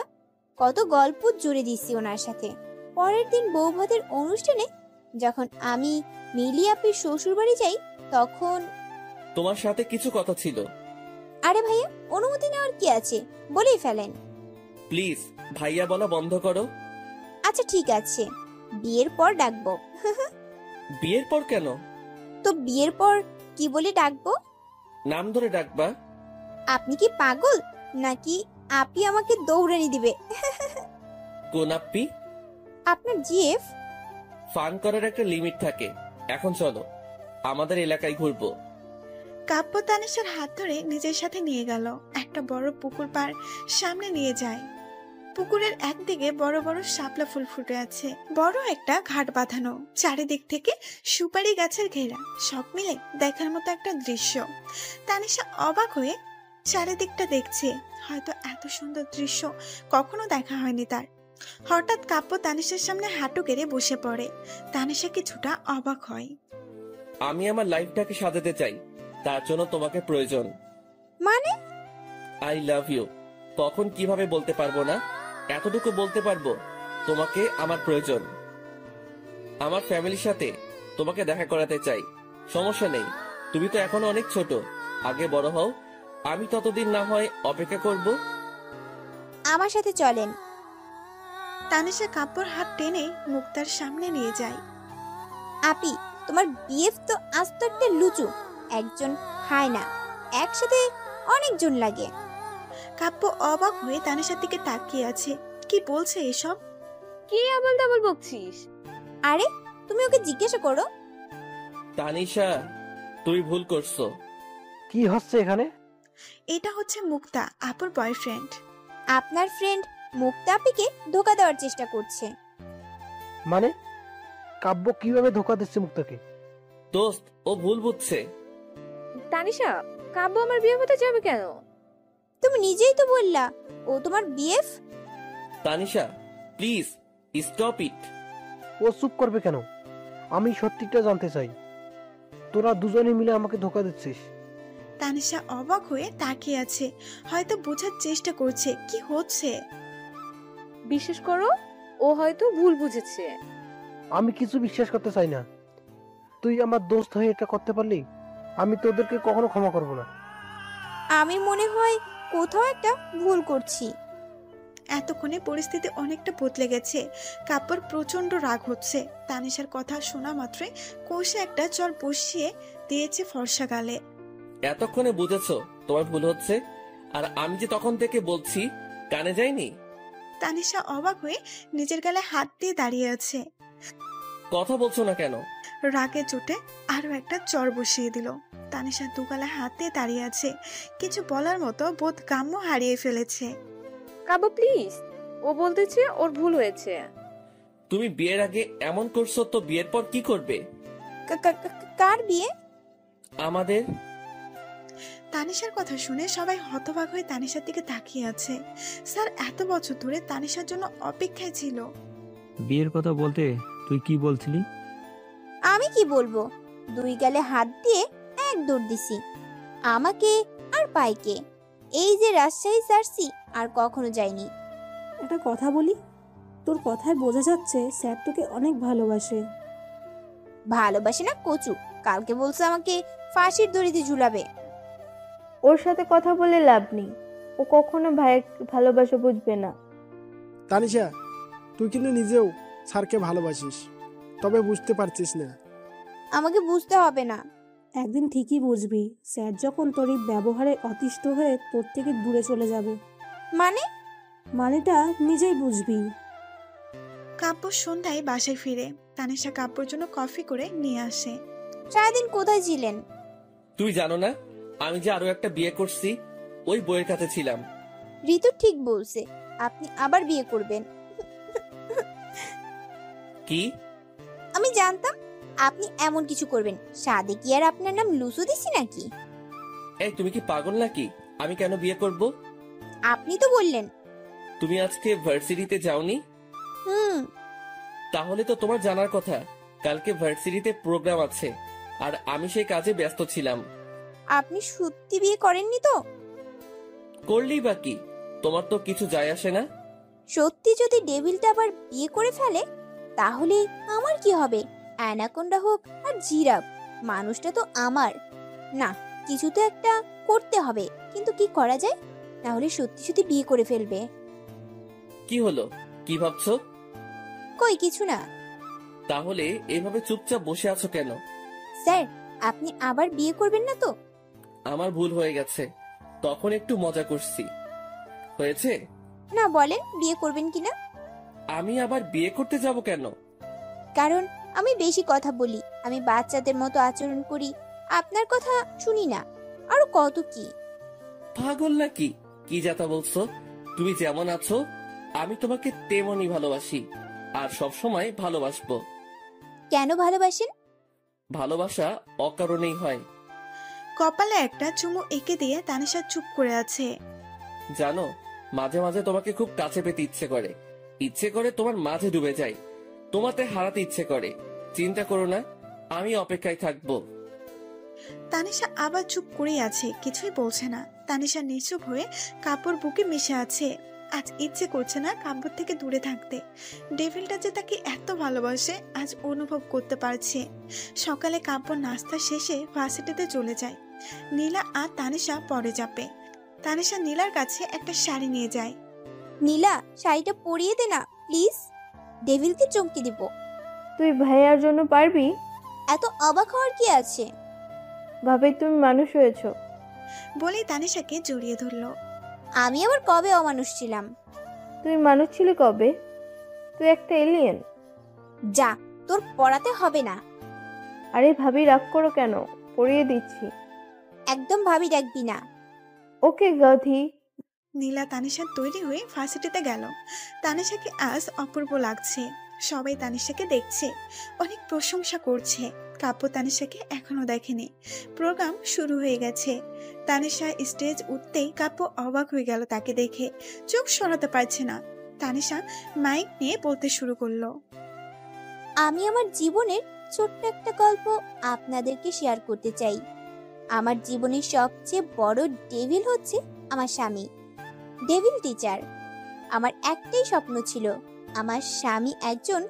কত গল্প জুড়ে দিচ্ছি ওনার সাথে। পরের দিন বৌভাতের অনুষ্ঠানে যখন আমি মিলি আপির শ্বশুর বাড়ি যাই, তখন তোমার সাথে কিছু কথা ছিল। আরে ভাইয়া, অনুমতি নেওয়ার কি আছে, বলেই ফেলেন। প্লিজ ভাইয়া বলা বন্ধ করো। আচ্ছা ঠিক আছে, বিয়ের পর ডাকবো। বিয়ের পর কেন? তো বিয়ের পর কি বলে ডাকবো? নাম ধরে ডাকবা। আপনি কি পাগল নাকি আপনি আমাকে দৌড়ানি দিবে? কোন আপ্পি? আপনার জিএফ। ফান করার একটা লিমিট থাকে। এখন চলো, আমাদের এলাকায় ঘুরবো। কাব্য তানিশার হাত ধরে নিজের সাথে নিয়ে গেল। একটা বড় পুকুর পাড় সামনে নিয়ে যায়। পুকুরের একদিকে বড় বড় শাপলা ফুল ফুটে আছে, বড় একটা ঘাট বাঁধানো, চারিদিক থেকে সুপারি গাছের ঘেরা। সব মিলে দেখার মতো একটা দৃশ্য। তানিশা অবাক হয়ে চারিদিকটা দেখছে। হয়তো এত সুন্দর দৃশ্য কখনো দেখা হয়নি তার। হঠাৎ কাব্য তানিশার সামনে হাঁটু গেড়ে বসে পড়ে। তানিশা কিছুটা অবাক হয়। আমি আমার লাইফটাকে সাজাতে চাই, তার জন্য তোমাকে প্রয়োজন। মানে? I love you. কখন কিভাবে বলতে পারবো না, এতটুকু বলতে পারবো, তোমাকে আমার প্রয়োজন। আমার ফ্যামিলির সাথে তোমাকে দেখা করাতে চাই। সমস্যা নেই, তুমি তো এখনো অনেক ছোট, আগে বড় হও। আমি ততদিন না হয় অপেক্ষা করব। আমার সাথে চলেন। তানিশা কাব্যর হাত টেনে মুক্তার সামনে নিয়ে যায়। আপি, তোমার বিএফ তো আস্ত একটা লুচু, একজন খায় না, একসাথে অনেকজন লাগে। কাব্য অবাক হয়ে তানিশার দিকে তাকিয়ে আছে। কি বলছে এসব? কি আবল তাবল বকছিস? আরে তুমি ওকে জিজ্ঞাসা করো। তানিশা, তুই ভুল করছো। কি হচ্ছে এখানে? এটা হচ্ছে মুক্তা, আপুর বয়ফ্রেন্ড। আপনার ফ্রেন্ড মুক্তা আপিকে ধোকা দেওয়ার চেষ্টা করছে। মানে কাব্য কিভাবে ধোকা দিচ্ছে মুক্তাকে? দোস্ত, ও ভুল বুঝছে। তানিশা, কাব্য আমার বিয়ে হতে যাবে কেন? তুমি নিজেই তো বললা ও তোমার BF. Tanisha, please stop it. ও চুপ করবে কেন? আমি সত্যিটা জানতে চাই। তোরা দুজনে মিলে আমাকে ধোকা দিচ্ছিস। তানিশা অবাক হয়ে তাকিয়ে আছে, হয়তো বোঝার চেষ্টা করছে কি হচ্ছে। বিশ্বাস করো, ও হয়তো ভুল বুঝেছে। আমি কিছু বিশ্বাস করতে চাই না। তুই আমার দোস্ত হয়ে এটা করতে পারলি, আমি তোদেরকে কখনো ক্ষমা করব না। আমি মনে হয় কোথাও একটা ভুল করছি। এতক্ষণে পরিস্থিতি অনেকটা বদলে গেছে। কাব্যর প্রচন্ড রাগ হচ্ছে। তানিশার কথা শোনা মাত্রই কষে একটা চর বসিয়ে দিয়েছে ফর্সা গালে। এতক্ষণে বুঝেছো তোমার ভুল হচ্ছে, আর আমি যে তখন থেকে বলছি কানে যায়নি। তানিশা অবাক হয়ে নিজের গালে হাত দিয়ে দাঁড়িয়ে আছে। কথা বলছো না কেন? রাগে চোটে আরো একটা চর বসিয়ে দিল। তানিশা দুগালে হাত দিয়ে দাঁড়িয়ে আছে, কিছু বলার মতো বোধ কাম্য হারিয়ে ফেলেছে। কাব্য প্লিজ, ও বলতেছে ওর ভুল হয়েছে। তুমি বিয়ের আগে এমন করছো, তো বিয়ের পর কি করবে? কার বিয়ে? আমাদের। তানিশার কথা শুনে সবাই হতবাক হয়ে তানিশার দিকে তাকিয়ে আছে। স্যার এত বছর ধরে তানিশার জন্য অপেক্ষায় ছিল। বিয়ের কথা বলতে তুই কি বলছিলি? আমি কি বলবো, দুই গালে হাত দিয়ে এক দৌড় দিছি। আমাকে আর পাইকে এই যে রাজশাহী সারছি, আর কখনো যাইনি। একটা কথা বলি, তোর কথায় বোঝা যাচ্ছে স্যার তোকে অনেক ভালোবাসে। ভালোবাসে না কচু, কালকে বলছে আমাকে ফাঁসির দড়িতে ঝুলাবে। ওর সাথে কথা বলে লাভ নেই, ও কখনো ভাইয়ের ভালোবাসা বুঝবে না। তানিশা, তুই কিন্তু নিজেও স্যারকে ভালোবাসিস, তবে বুঝতে পারছিস না। আমাকে বুঝতে হবে না, একদিন ঠিকই বুঝবি। স্যার যখন তোর এই ব্যবহারে অতিষ্ঠ হয়ে তোর থেকে দূরে চলে যাবে। মানেটা নিজেই বুঝবি। কাব্য সন্ধ্যায় বাসায় ফিরে তানিশা কাব্যর জন্য কফি করে নিয়ে আসে। সারাদিন কোথায় ছিলেন? তুই জানো না আমি যে আরো একটা বিয়ে করছি? ওই বইয়ের কাছে ছিলাম। ঋতু ঠিক বলছে, আপনি আবার বিয়ে করবেন। কি? আমি জানতাম আপনি এমন কিছু করবেন। সাদে কি আর আপনার নাম লুসু দিছি নাকি? এই তুমি কি পাগল নাকি? আমি কেন বিয়ে করব? আপনি তো বললেন। তুমি আজকে ভার্সিটিতে যাওনি? তাহলে তো তোমার জানার কথা কালকে ভার্সিটিতে প্রোগ্রাম আছে, আর আমি সেই কাজে ব্যস্ত ছিলাম। আপনি সত্যি বিয়ে করেননি তো? করলেই বা কি, তোমার তো কিছু যায় আসে না। সত্যি যদি ডেভিলটা আবার বিয়ে করে ফেলে তাহলে আমার কি হবে? অ্যানাকোন্ডা হোক আর জিরাফ, মানুষটা তো আমার। না, কিছু তো একটা করতে হবে, কিন্তু কি করা যায়? না হলে সত্যি সত্যি বিয়ে করে ফেলবে। কি হলো, কি ভাবছো? কই কিছু না। তাহলে এভাবে চুপচাপ বসে আছো কেন? স্যার, আপনি আবার বিয়ে করবেন না তো? আমার ভুল হয়ে গেছে, তখন একটু মজা করছি। হয়েছে? না, বলেন বিয়ে করবেন কিনা। আমি আবার বিয়ে করতে যাব কেন? কারণ আমি বেশি কথা বলি, আমি বাচ্চাদের মতো আচরণ করি, আপনার কথা শুনি না, আরো কত কি। পাগল নাকি? কি যাতা বলছো? তুমি যেমন আছো আমি তোমাকে তেমনই ভালোবাসি, আর সব সময় ভালোবাসবো। কেন ভালোবাসেন? ভালোবাসা অকারণেই হয়। কপালে একটা চুমু এঁকে দিয়ে তানিশা চুপ করে আছে। জানো, মাঝে মাঝে তোমাকে খুব কাছে পেতে ইচ্ছে করে তোমার মাঝে ডুবে যাই, তোমাতে হারাতে ইচ্ছে করে। চিন্তা করো না, আমি অপেক্ষায় থাকবো। তানিশা আবার চুপ করেই আছে, কিছুই বলছে না। তানিশা নিশ্চুপ হয়ে কাপড় বুকে মিশে আছে। আজ ইচ্ছে করছে না কাব্যর থেকে দূরে থাকতে। ডেভিলটা যে তাকে এত ভালোবাসে আজ অনুভব করতে পারছে। সকালে কাব্য নাস্তা শেষে ভার্সিটিতে চলে যায়। নীলা আর তানিশা পরে যাবে। তানিশা নীলার কাছে একটা শাড়ি নিয়ে যায়। নীলা, শাড়িটা পরিয়ে দে না প্লিজ, ডেভিলকে চমকে দিব। তুই ভাইয়ার জন্য পারবি? এত অবাক হওয়ার কি আছে? ভাবে তুমি মানুষ হয়েছো। বলেই তানিশাকে জড়িয়ে ধরলো। আমি আবার কবে অমানুষ ছিলাম? তুই মানুষ ছিলি কবে? তুই একটা এলিয়েন। যা, তোর পড়াতে হবে না। আরে ভাবি, রাগ করো কেন? পড়িয়ে দিচ্ছি। একদম ভাবি ডাকবি না। ওকে গাধি। নীলা তানিশার তৈরি হয়ে ভার্সিটিতে গেল। তানিশাকে আজ অপূর্ব লাগছে। সবাই তানিশাকে দেখছে, অনেক প্রশংসা করছে। কাব্য তানিশাকে এখনো দেখেনি। প্রোগ্রাম শুরু হয়ে গেছে। তানিশা স্টেজ উঠতেই কাব্য অবাক হয়ে গেল তাকে দেখে, চোখ সরাতে পারছে না। তানিশা মাইক নিয়ে বলতে শুরু করলো। আমি আমার জীবনের ছোট্ট একটা গল্প আপনাদেরকে শেয়ার করতে চাই। আমার জীবনের সবচেয়ে বড় ডেভিল হচ্ছে আমার স্বামী, ডেভিল টিচার। আমার একটাই স্বপ্ন ছিল, আমার স্বামী একজন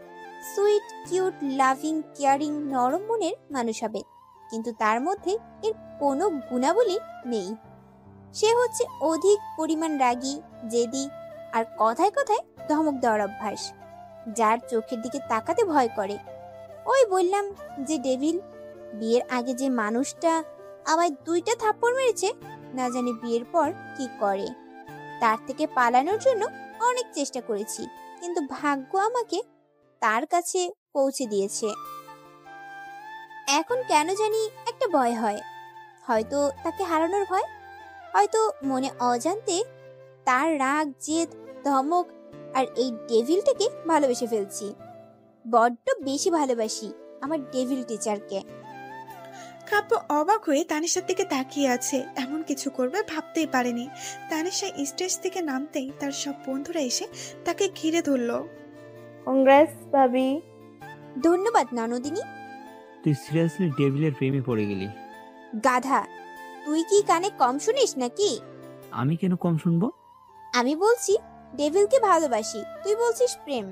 সুইট, কিউট, লাভিং, কেয়ারিং, নরম মনের মানুষ হবে, কিন্তু তার মধ্যে এর কোনো গুণাবলী নেই। সে হচ্ছে অধিক পরিমাণ রাগী, জেদি, আর কথায় কথায় ধমক দেওয়ার অভ্যাস, যার চোখের দিকে তাকাতে ভয় করে। ওই বললাম যে ডেভিল। বিয়ের আগে যে মানুষটা আমায় 2টা থাপ্পড় মেরেছে, না জানি বিয়ের পর কি করে। তার থেকে পালানোর জন্য অনেক চেষ্টা করেছি, কিন্তু ভাগ্য আমাকে তার কাছে পৌঁছে দিয়েছে। এখন কেন জানি একটা ভয় হয়, হয়তো তাকে হারানোর ভয়, হয়তো মনে অজান্তে তার রাগ, জেদ, ধমক আর এই ডেভিলটাকে ভালোবেসে ফেলছি। বড্ড বেশি ভালোবাসি আমার ডেভিল টিচারকে। কাব্য অবাক হয়ে তানিশার দিকে তাকিয়ে আছে। এমন কিছু করবে ভাবতেই পারেনি। তানিশা স্টেজ থেকে নামতেই তার সব বন্ধুরা এসে তাকে ঘিরে ধরলো। কংগ্রেস ভাবি। ধন্যবাদ ননদিনী। তুই সিরিয়াসলি ডেভিলের প্রেমে পড়ে গেলি? গাধা, তুই কি কানে কম শুনিস নাকি? আমি কেন কম শুনবো? আমি বলছি ডেভিলকে ভালোবাসি, তুই বলছিস প্রেম।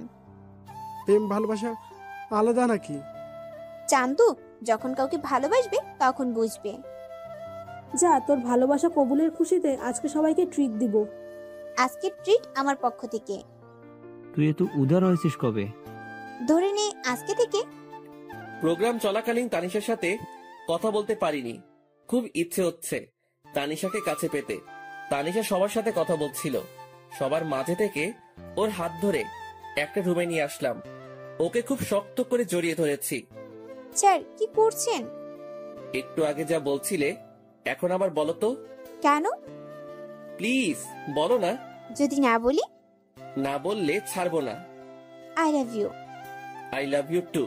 প্রেম ভালোবাসা আলাদা নাকি? চান্দু, যখন কাউকে ভালোবাসবে তখন বুঝবে। যা, তোর ভালোবাসা কবুলের খুশিতে আজকে সবাইকে ট্রিট দিব। আজকে ট্রিট আমার পক্ষ থেকে। তুই এত উদার হয়েছিস কবে? ধরে নে আজকে থেকে। প্রোগ্রাম চলাকালীন তানিশার সাথে কথা বলতে পারিনি। খুব ইচ্ছে হচ্ছে তানিশাকে কাছে পেতে। তানিশা সবার সাথে কথা বলছিল, সবার মাঝে থেকে ওর হাত ধরে একটা রুমে নিয়ে আসলাম। ওকে খুব শক্ত করে জড়িয়ে ধরেছি। স্যার, কি করছেন? একটু আগে যা বলছিলে এখন আবার বলো তো। কেন? প্লিজ বলো না। যদি না বলি? না বললে ছাড়বো না। I love you. I love you two.